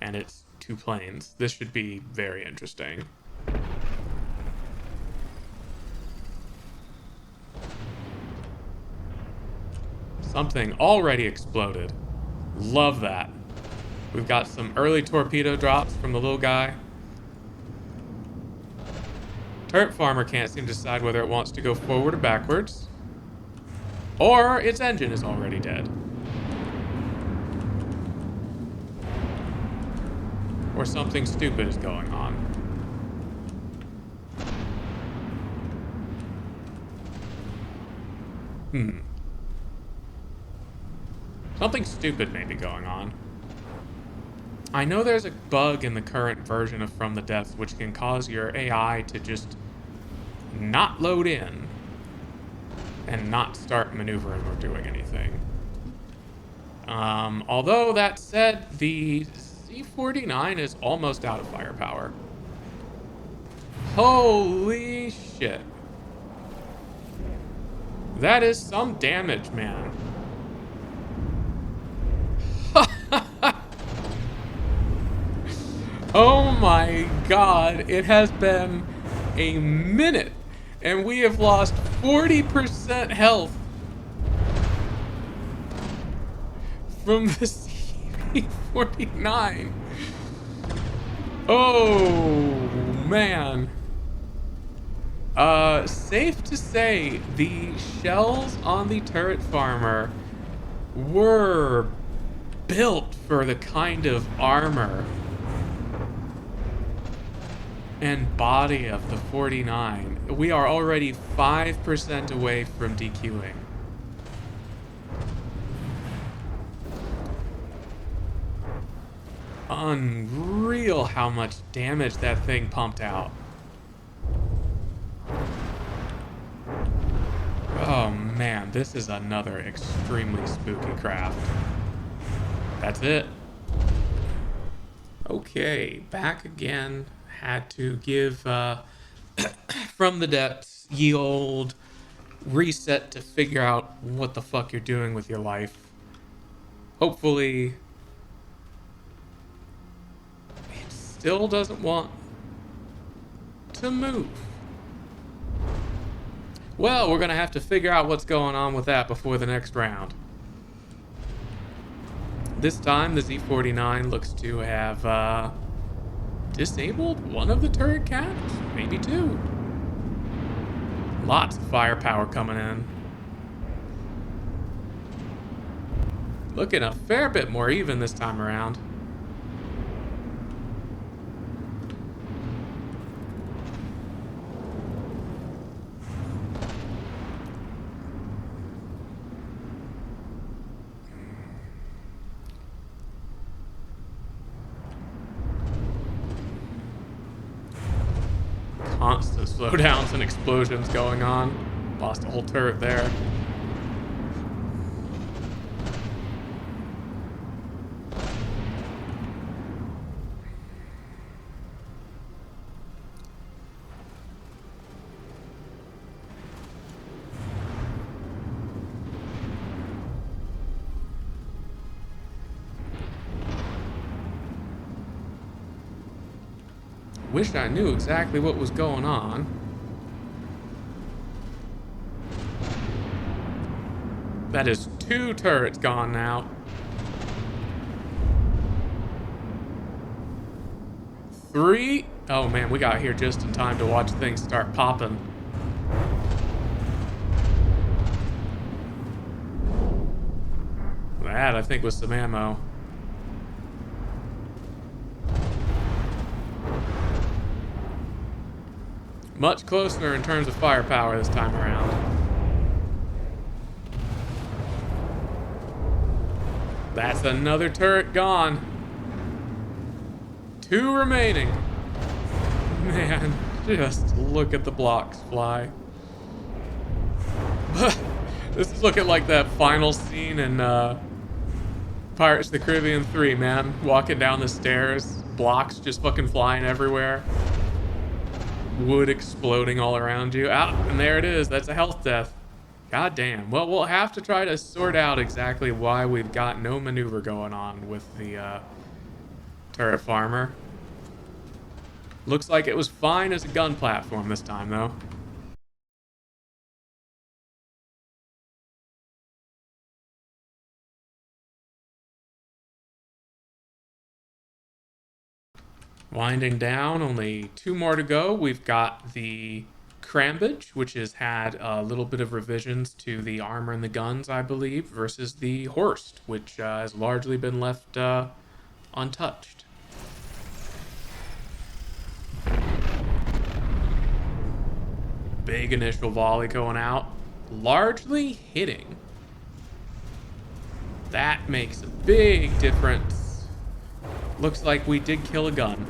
[SPEAKER 1] and its 2 planes. This should be very interesting. Something already exploded. Love that. We've got some early torpedo drops from the little guy. Turret Farmer can't seem to decide whether it wants to go forward or backwards. Or its engine is already dead. Or something stupid is going on. Something stupid may be going on. I know there's a bug in the current version of From the Depths which can cause your AI to just not load in and not start maneuvering or doing anything. Although that said, the C-49 is almost out of firepower. Holy shit. That is some damage, man. Oh my god, it has been a minute and we have lost 40% health from the C-49. Oh man. Safe to say the shells on the Turret Farmer were built for the kind of armor and body of the 49. We are already 5% away from DQing. Unreal how much damage that thing pumped out. Oh man, this is another extremely spooky craft. That's it. Okay, back again. Had to give From the Depths ye old reset to figure out what the fuck you're doing with your life. Hopefully it still doesn't want to move. Well, we're gonna have to figure out what's going on with that before the next round. This time, the Z-49 looks to have disabled one of the turret caps, maybe two. Lots of firepower coming in. Looking a fair bit more even this time around. Constant slowdowns and explosions going on. Lost a whole turret there. Wish I knew exactly what was going on. That is 2 turrets gone now. 3. Oh man, we got here just in time to watch things start popping. That, I think, was some ammo. Much closer in terms of firepower this time around. That's another turret gone. 2 remaining. Man, just look at the blocks fly. This is looking like that final scene in Pirates of the Caribbean 3, man. Walking down the stairs, blocks just fucking flying everywhere. Wood exploding all around you. And there it is. That's a health death. God damn. Well, we'll have to try to sort out exactly why we've got no maneuver going on with the turret farmer. Looks like it was fine as a gun platform this time, though. Winding down, only 2 more to go. We've got the Crambage, which has had a little bit of revisions to the armor and the guns, I believe, versus the Horst, which has largely been left untouched. Big initial volley going out, largely hitting. That makes a big difference. Looks like we did kill a gun.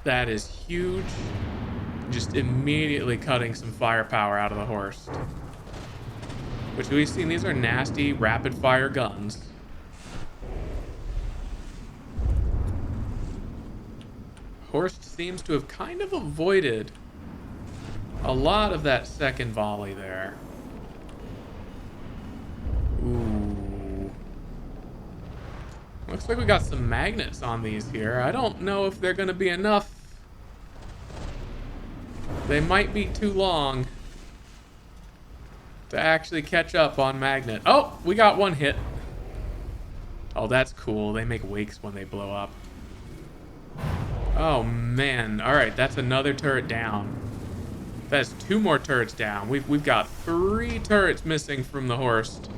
[SPEAKER 1] That is huge. Just immediately cutting some firepower out of the Horst. Which we've seen, these are nasty rapid fire guns. Horst seems to have kind of avoided a lot of that second volley there. Ooh. Looks like we got some magnets on these here. I don't know if they're gonna be enough. They might be too long to actually catch up on magnet. Oh, we got 1 hit. Oh, that's cool. They make wakes when they blow up. Oh man. Alright, that's another turret down. That's 2 more turrets down. We've got 3 turrets missing from the Horst.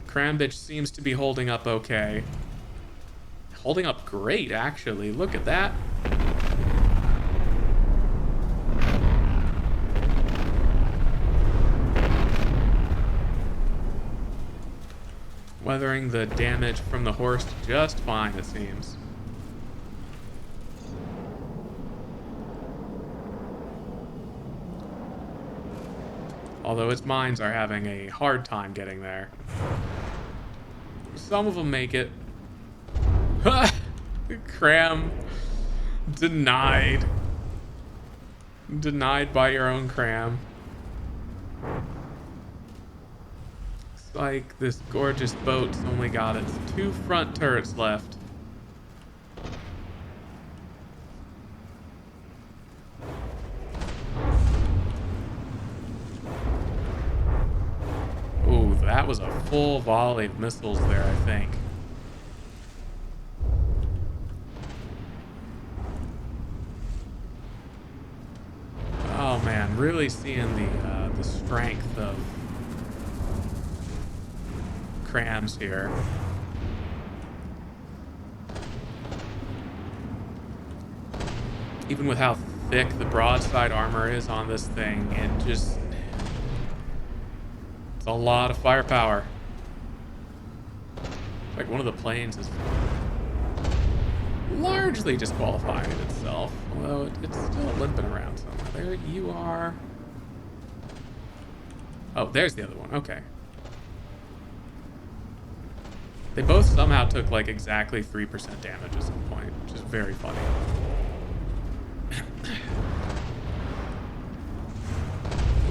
[SPEAKER 1] Crambage seems to be holding up okay. Holding up great, actually. Look at that. Weathering the damage from the Horst just fine, it seems. Although its mines are having a hard time getting there. Some of them make it. Cram. Denied. Denied by your own cram. It's like this gorgeous boat's only got its 2 front turrets left. that was a full volley of missiles there, I think. Oh man, really seeing the strength of crams here. Even with how thick the broadside armor is on this thing, it's a lot of firepower. Like one of the planes is largely disqualifying itself, although it's still limping around somewhere. There you are. Oh, there's the other one. Okay. They both somehow took like exactly 3% damage at some point, which is very funny.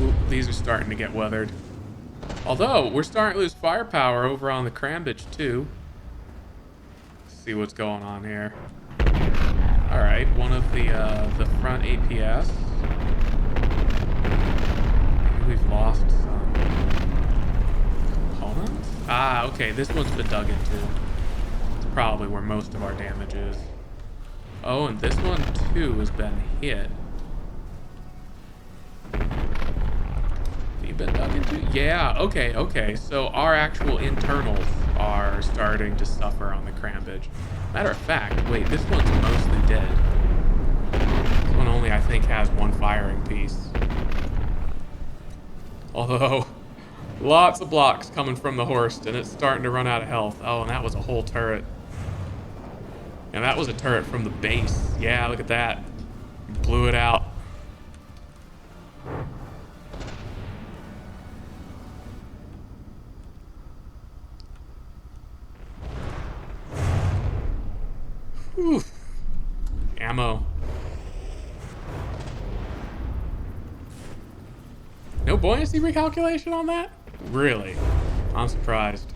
[SPEAKER 1] Ooh, these are starting to get weathered. Although, we're starting to lose firepower over on the Crambitch, too. Let's see what's going on here. Alright, one of the front APS. Maybe we've lost some components? Ah, okay, this one's been dug into. It's probably where most of our damage is. Oh, and this one, too, has been hit. Been dug into? Yeah, okay. So our actual internals are starting to suffer on the Crambitch. Matter of fact, wait, this one's mostly dead. This one only, I think, has one firing piece. Although, lots of blocks coming from the Horst, and it's starting to run out of health. Oh, and that was a whole turret. And that was a turret from the base. Yeah, look at that. Blew it out. Whew. Ammo. No buoyancy recalculation on that? Really? I'm surprised.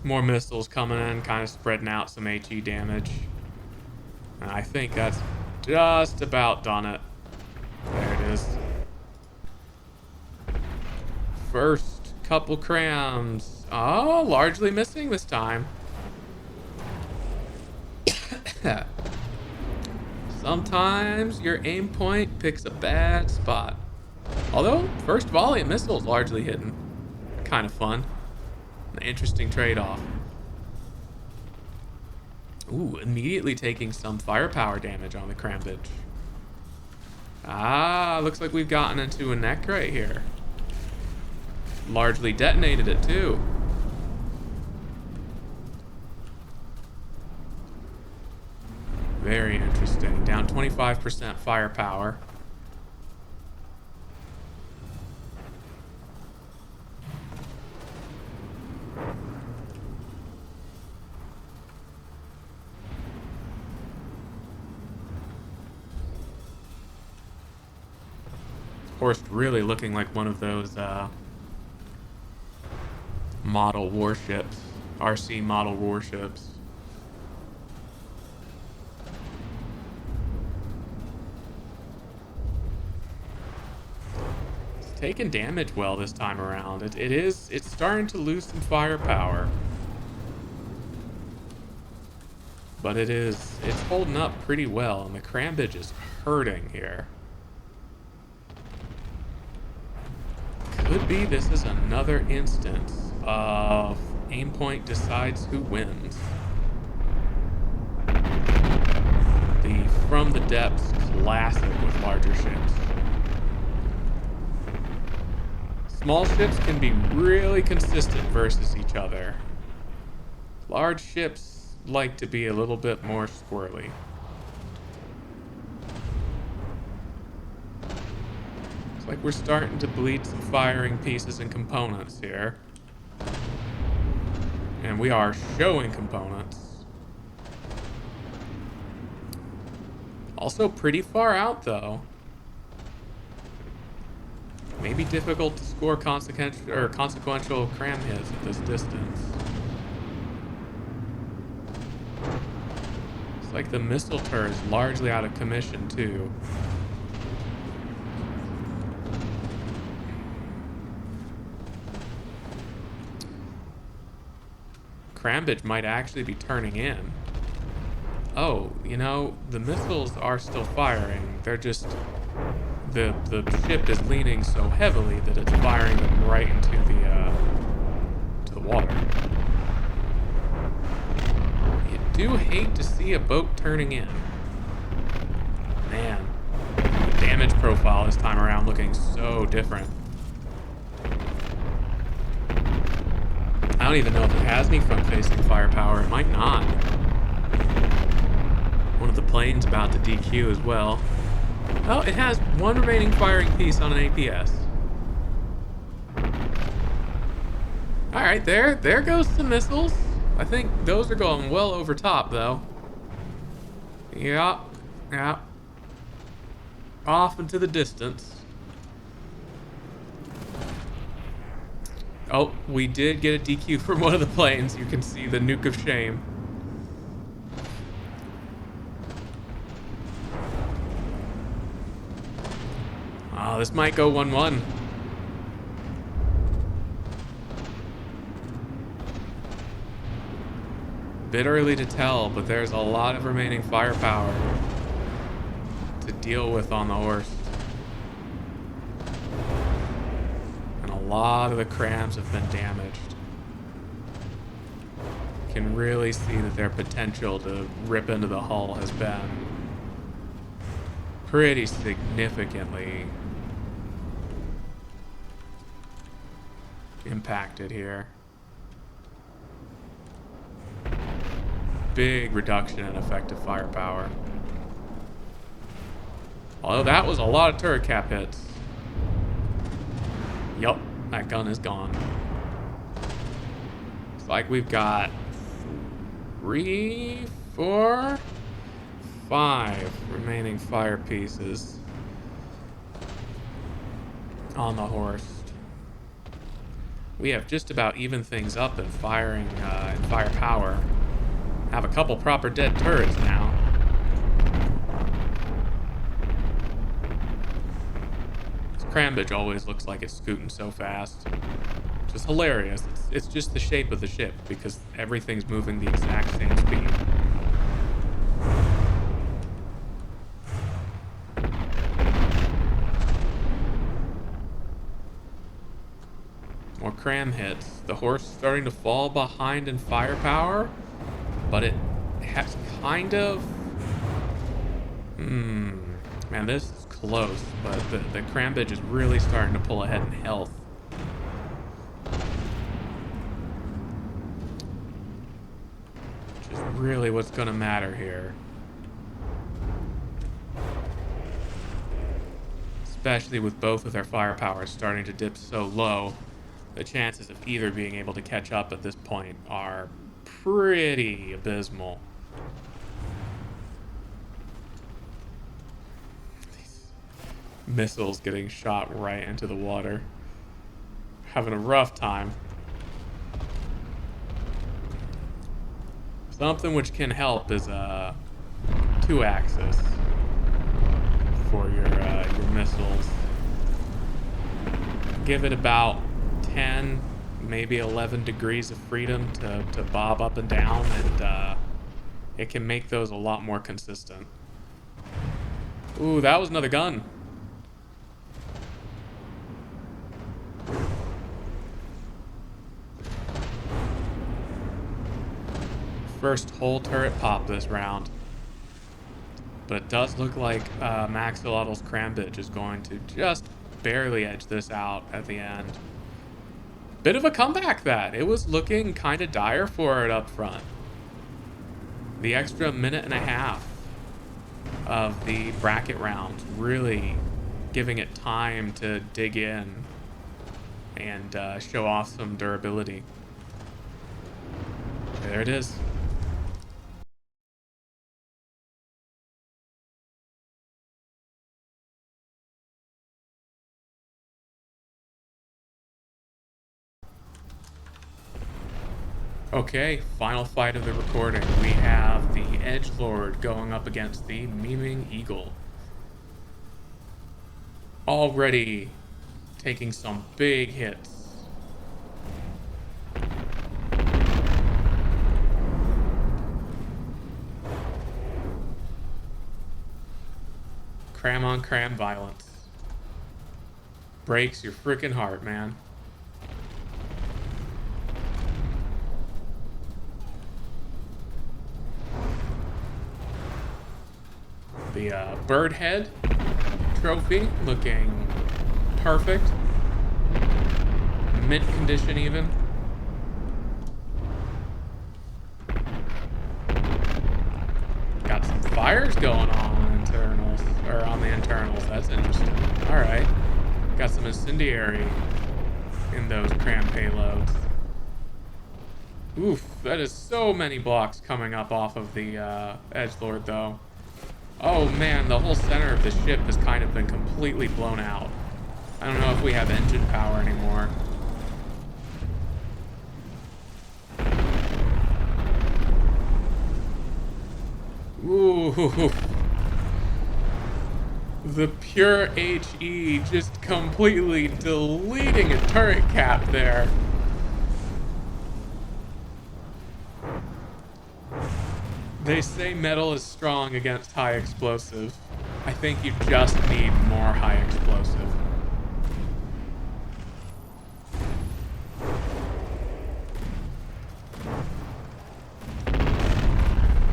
[SPEAKER 1] More missiles coming in, kind of spreading out some HE damage. And I think that's just about done it. There it is. First couple crams. Oh, largely missing this time. Sometimes your aim point picks a bad spot. Although, first volley of missiles largely hitting. Kind of fun. An interesting trade-off. Ooh, immediately taking some firepower damage on the Crambitch. Ah, looks like we've gotten into a neck right here. Largely detonated it too. Very interesting. Down 25% firepower. Horst really looking like one of those model warships, RC model warships. It's taking damage well this time around. It's starting to lose some firepower. But it's holding up pretty well, and the Crambitch is hurting here. Could be this is another instance of aim point decides who wins. The from the depths classic with larger ships. Small ships can be really consistent versus each other. Large ships like to be a little bit more squirrely. Looks like we're starting to bleed some firing pieces and components here. And we are showing components. Also pretty far out though. Maybe difficult to score consequential cram hits at this distance. It's like the missile turret is largely out of commission too. Crambridge might actually be turning in. Oh, you know, the missiles are still firing. They're just... The ship is leaning so heavily that it's firing them right into the water. You do hate to see a boat turning in. Man, the damage profile this time around looking so different. I don't even know if it has any front-facing firepower. It might not. One of the planes about to DQ as well. Oh, it has one remaining firing piece on an APS. Alright, there goes some missiles. I think those are going well over top, though. Yeah. Off into the distance. Oh, we did get a DQ from one of the planes. You can see the nuke of shame. Oh, this might go 1-1. Bit early to tell, but there's a lot of remaining firepower to deal with on the horse. And a lot of the crams have been damaged. You can really see that their potential to rip into the hull has been pretty significantly impacted here. Big reduction in effective firepower. Although that was a lot of turret cap hits. Yup, that gun is gone. It's like we've got 3, 4, 5 remaining fire pieces on the horse. We have just about even things up in firing and firepower. Have a couple proper dead turrets now. This Crambridge always looks like it's scooting so fast. Just hilarious. It's just the shape of the ship because everything's moving the exact same speed. More cram hits. The horse is starting to fall behind in firepower, but it has kind of... Man, this is close, but the Crambridge is really starting to pull ahead in health. Which is really what's going to matter here. Especially with both of their firepower starting to dip so low, the chances of either being able to catch up at this point are pretty abysmal. These missiles getting shot right into the water. Having a rough time. Something which can help is a 2-axis for your missiles. Give it about 10, maybe 11 degrees of freedom to bob up and down, and it can make those a lot more consistent. Ooh, that was another gun. First whole turret pop this round. But it does look like Maxilottl's Crambridge is going to just barely edge this out at the end. Bit of a comeback that. It was looking kind of dire for it up front. The extra minute and a half of the bracket round really giving it time to dig in and show off some durability. There it is. Okay, final fight of the recording. We have the Edgelord going up against the Memeing Eagle. Already taking some big hits. Cram on cram violence. Breaks your freaking heart, man. The bird head trophy looking perfect. Mint condition even. Got some fires going on internals, or on the internals. That's interesting. All right. Got some incendiary in those cram payloads. Oof, that is so many blocks coming up off of the edgelord, though. Oh man, the whole center of the ship has kind of been completely blown out. I don't know if we have engine power anymore. Ooh. The pure HE just completely deleting a turret cap there. They say metal is strong against high explosive. I think you just need more high explosive.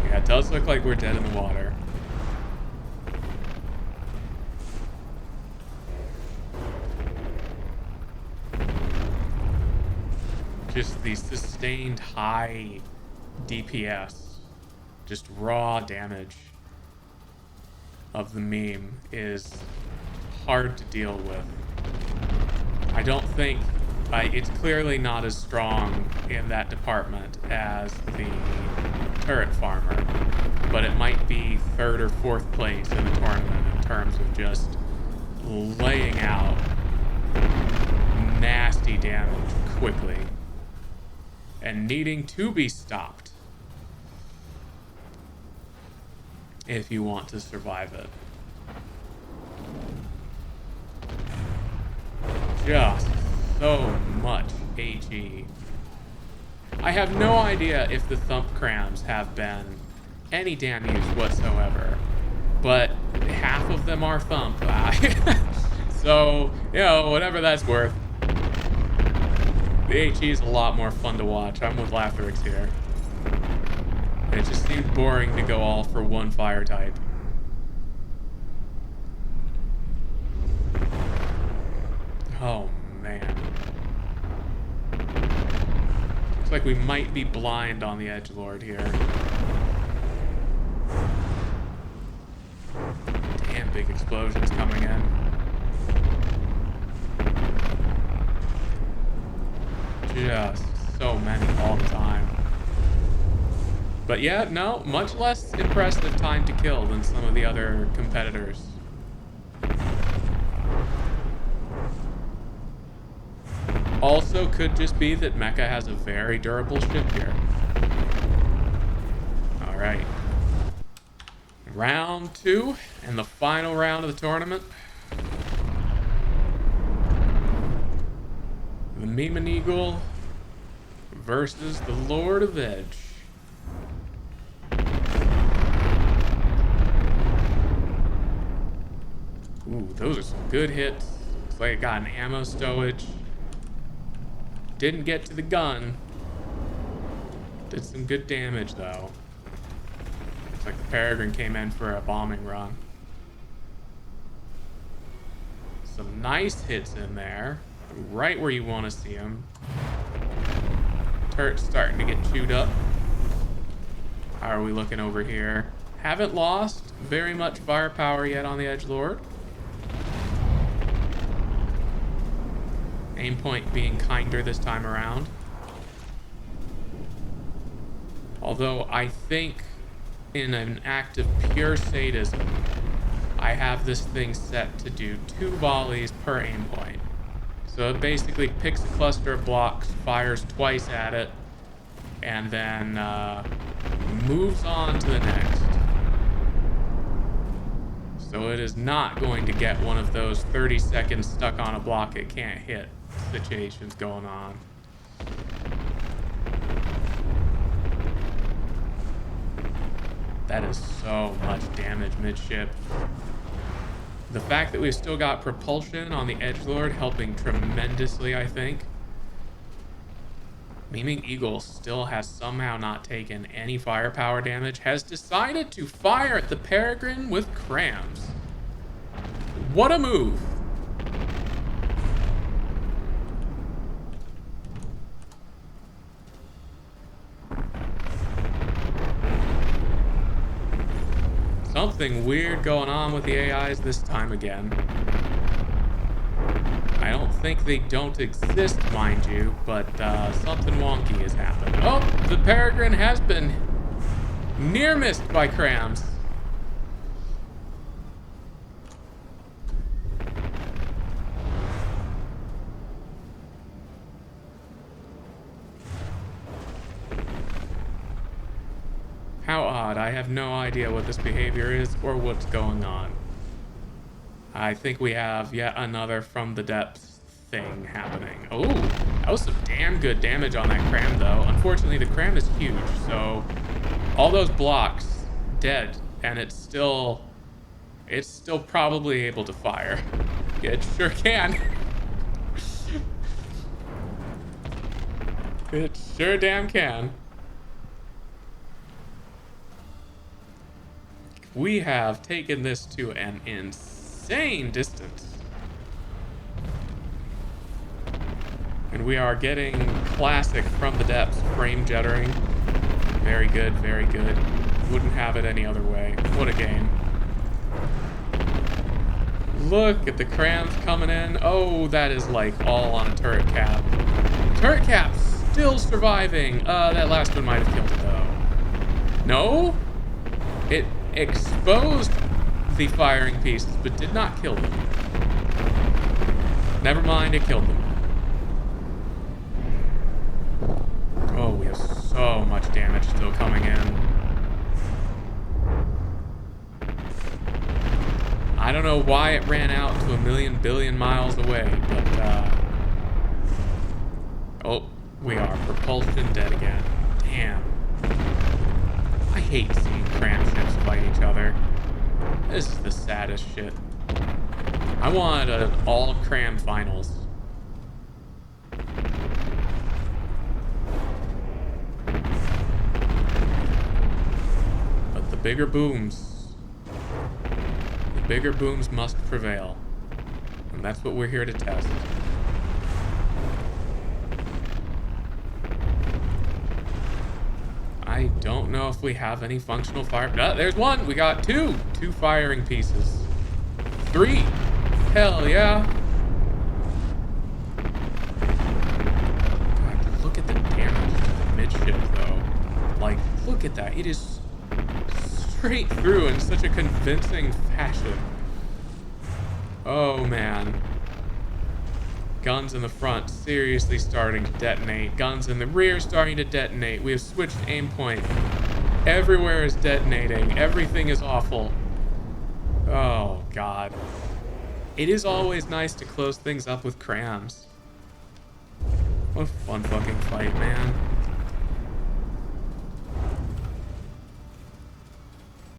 [SPEAKER 1] Yeah, it does look like we're dead in the water. Just the sustained high DPS. Just raw damage of the meme is hard to deal with. I don't think it's clearly not as strong in that department as the turret farmer, but it might be third or fourth place in the tournament in terms of just laying out nasty damage quickly and needing to be stopped if you want to survive it. Just so much HE. I have no idea if the thump crams have been any damn use whatsoever, but half of them are thump. So, you know, whatever that's worth. The HE is a lot more fun to watch. I'm with Lathrix here. It just seems boring to go all for one fire type. Oh, man. Looks like we might be blind on the edgelord here. Damn big explosions coming in. Just so many all the time. But yeah, no, much less impressive time to kill than some of the other competitors. Also, could just be that Mecha has a very durable ship here. Alright. Round 2, and the final round of the tournament. The Meman Eagle versus the Lord of Edge. Ooh, those are some good hits. Looks like it got an ammo stowage. Didn't get to the gun. Did some good damage, though. Looks like the Peregrine came in for a bombing run. Some nice hits in there. Right where you want to see them. Turret's starting to get chewed up. How are we looking over here? Haven't lost very much firepower yet on the edgelord. Aim point being kinder this time around. Although I think in an act of pure sadism, I have this thing set to do 2 volleys per aim point. So it basically picks a cluster of blocks, fires twice at it, and then moves on to the next. So it is not going to get one of those 30 seconds stuck on a block it can't hit situations going on. That is so much damage midship. The fact that we've still got propulsion on the edgelord helping tremendously, I think. Meaning Eagle still has somehow not taken any firepower damage, has decided to fire at the Peregrine with crams. What a move! Something weird going on with the AIs this time again. I don't think they don't exist, mind you, but something wonky has happened. Oh, the Peregrine has been near missed by crams. How odd. I have no idea what this behavior is or what's going on. I think we have yet another from the depths thing happening. Oh, that was some damn good damage on that cram, though. Unfortunately, the cram is huge, so all those blocks dead, and it's still probably able to fire. It sure can. It sure damn can. We have taken this to an insane distance. And we are getting classic from the depths frame jittering. Very good, very good. Wouldn't have it any other way. What a game. Look at the crams coming in. Oh, that is like all on a turret cap. Turret cap still surviving. That last one might have killed it though. No? It exposed the firing pieces, but did not kill them. Never mind, it killed them. Oh, we have so much damage still coming in. I don't know why it ran out to 1,000,000 billion miles away, but oh, we are propulsion dead again. Damn. I hate seeing cram ships fight each other. This is the saddest shit. I wanted an all cram finals. But the bigger booms must prevail. And that's what we're here to test. I don't know if we have any functional fire. Oh, there's one. We got two firing pieces. 3. Hell yeah. God, look at the damage to the midship, though. Like, look at that. It is straight through in such a convincing fashion. Oh, man. Guns in the front seriously starting to detonate. Guns in the rear starting to detonate. We have switched aim point. Everywhere is detonating. Everything is awful. Oh, God. It is always nice to close things up with crams. What a fun fucking fight, man.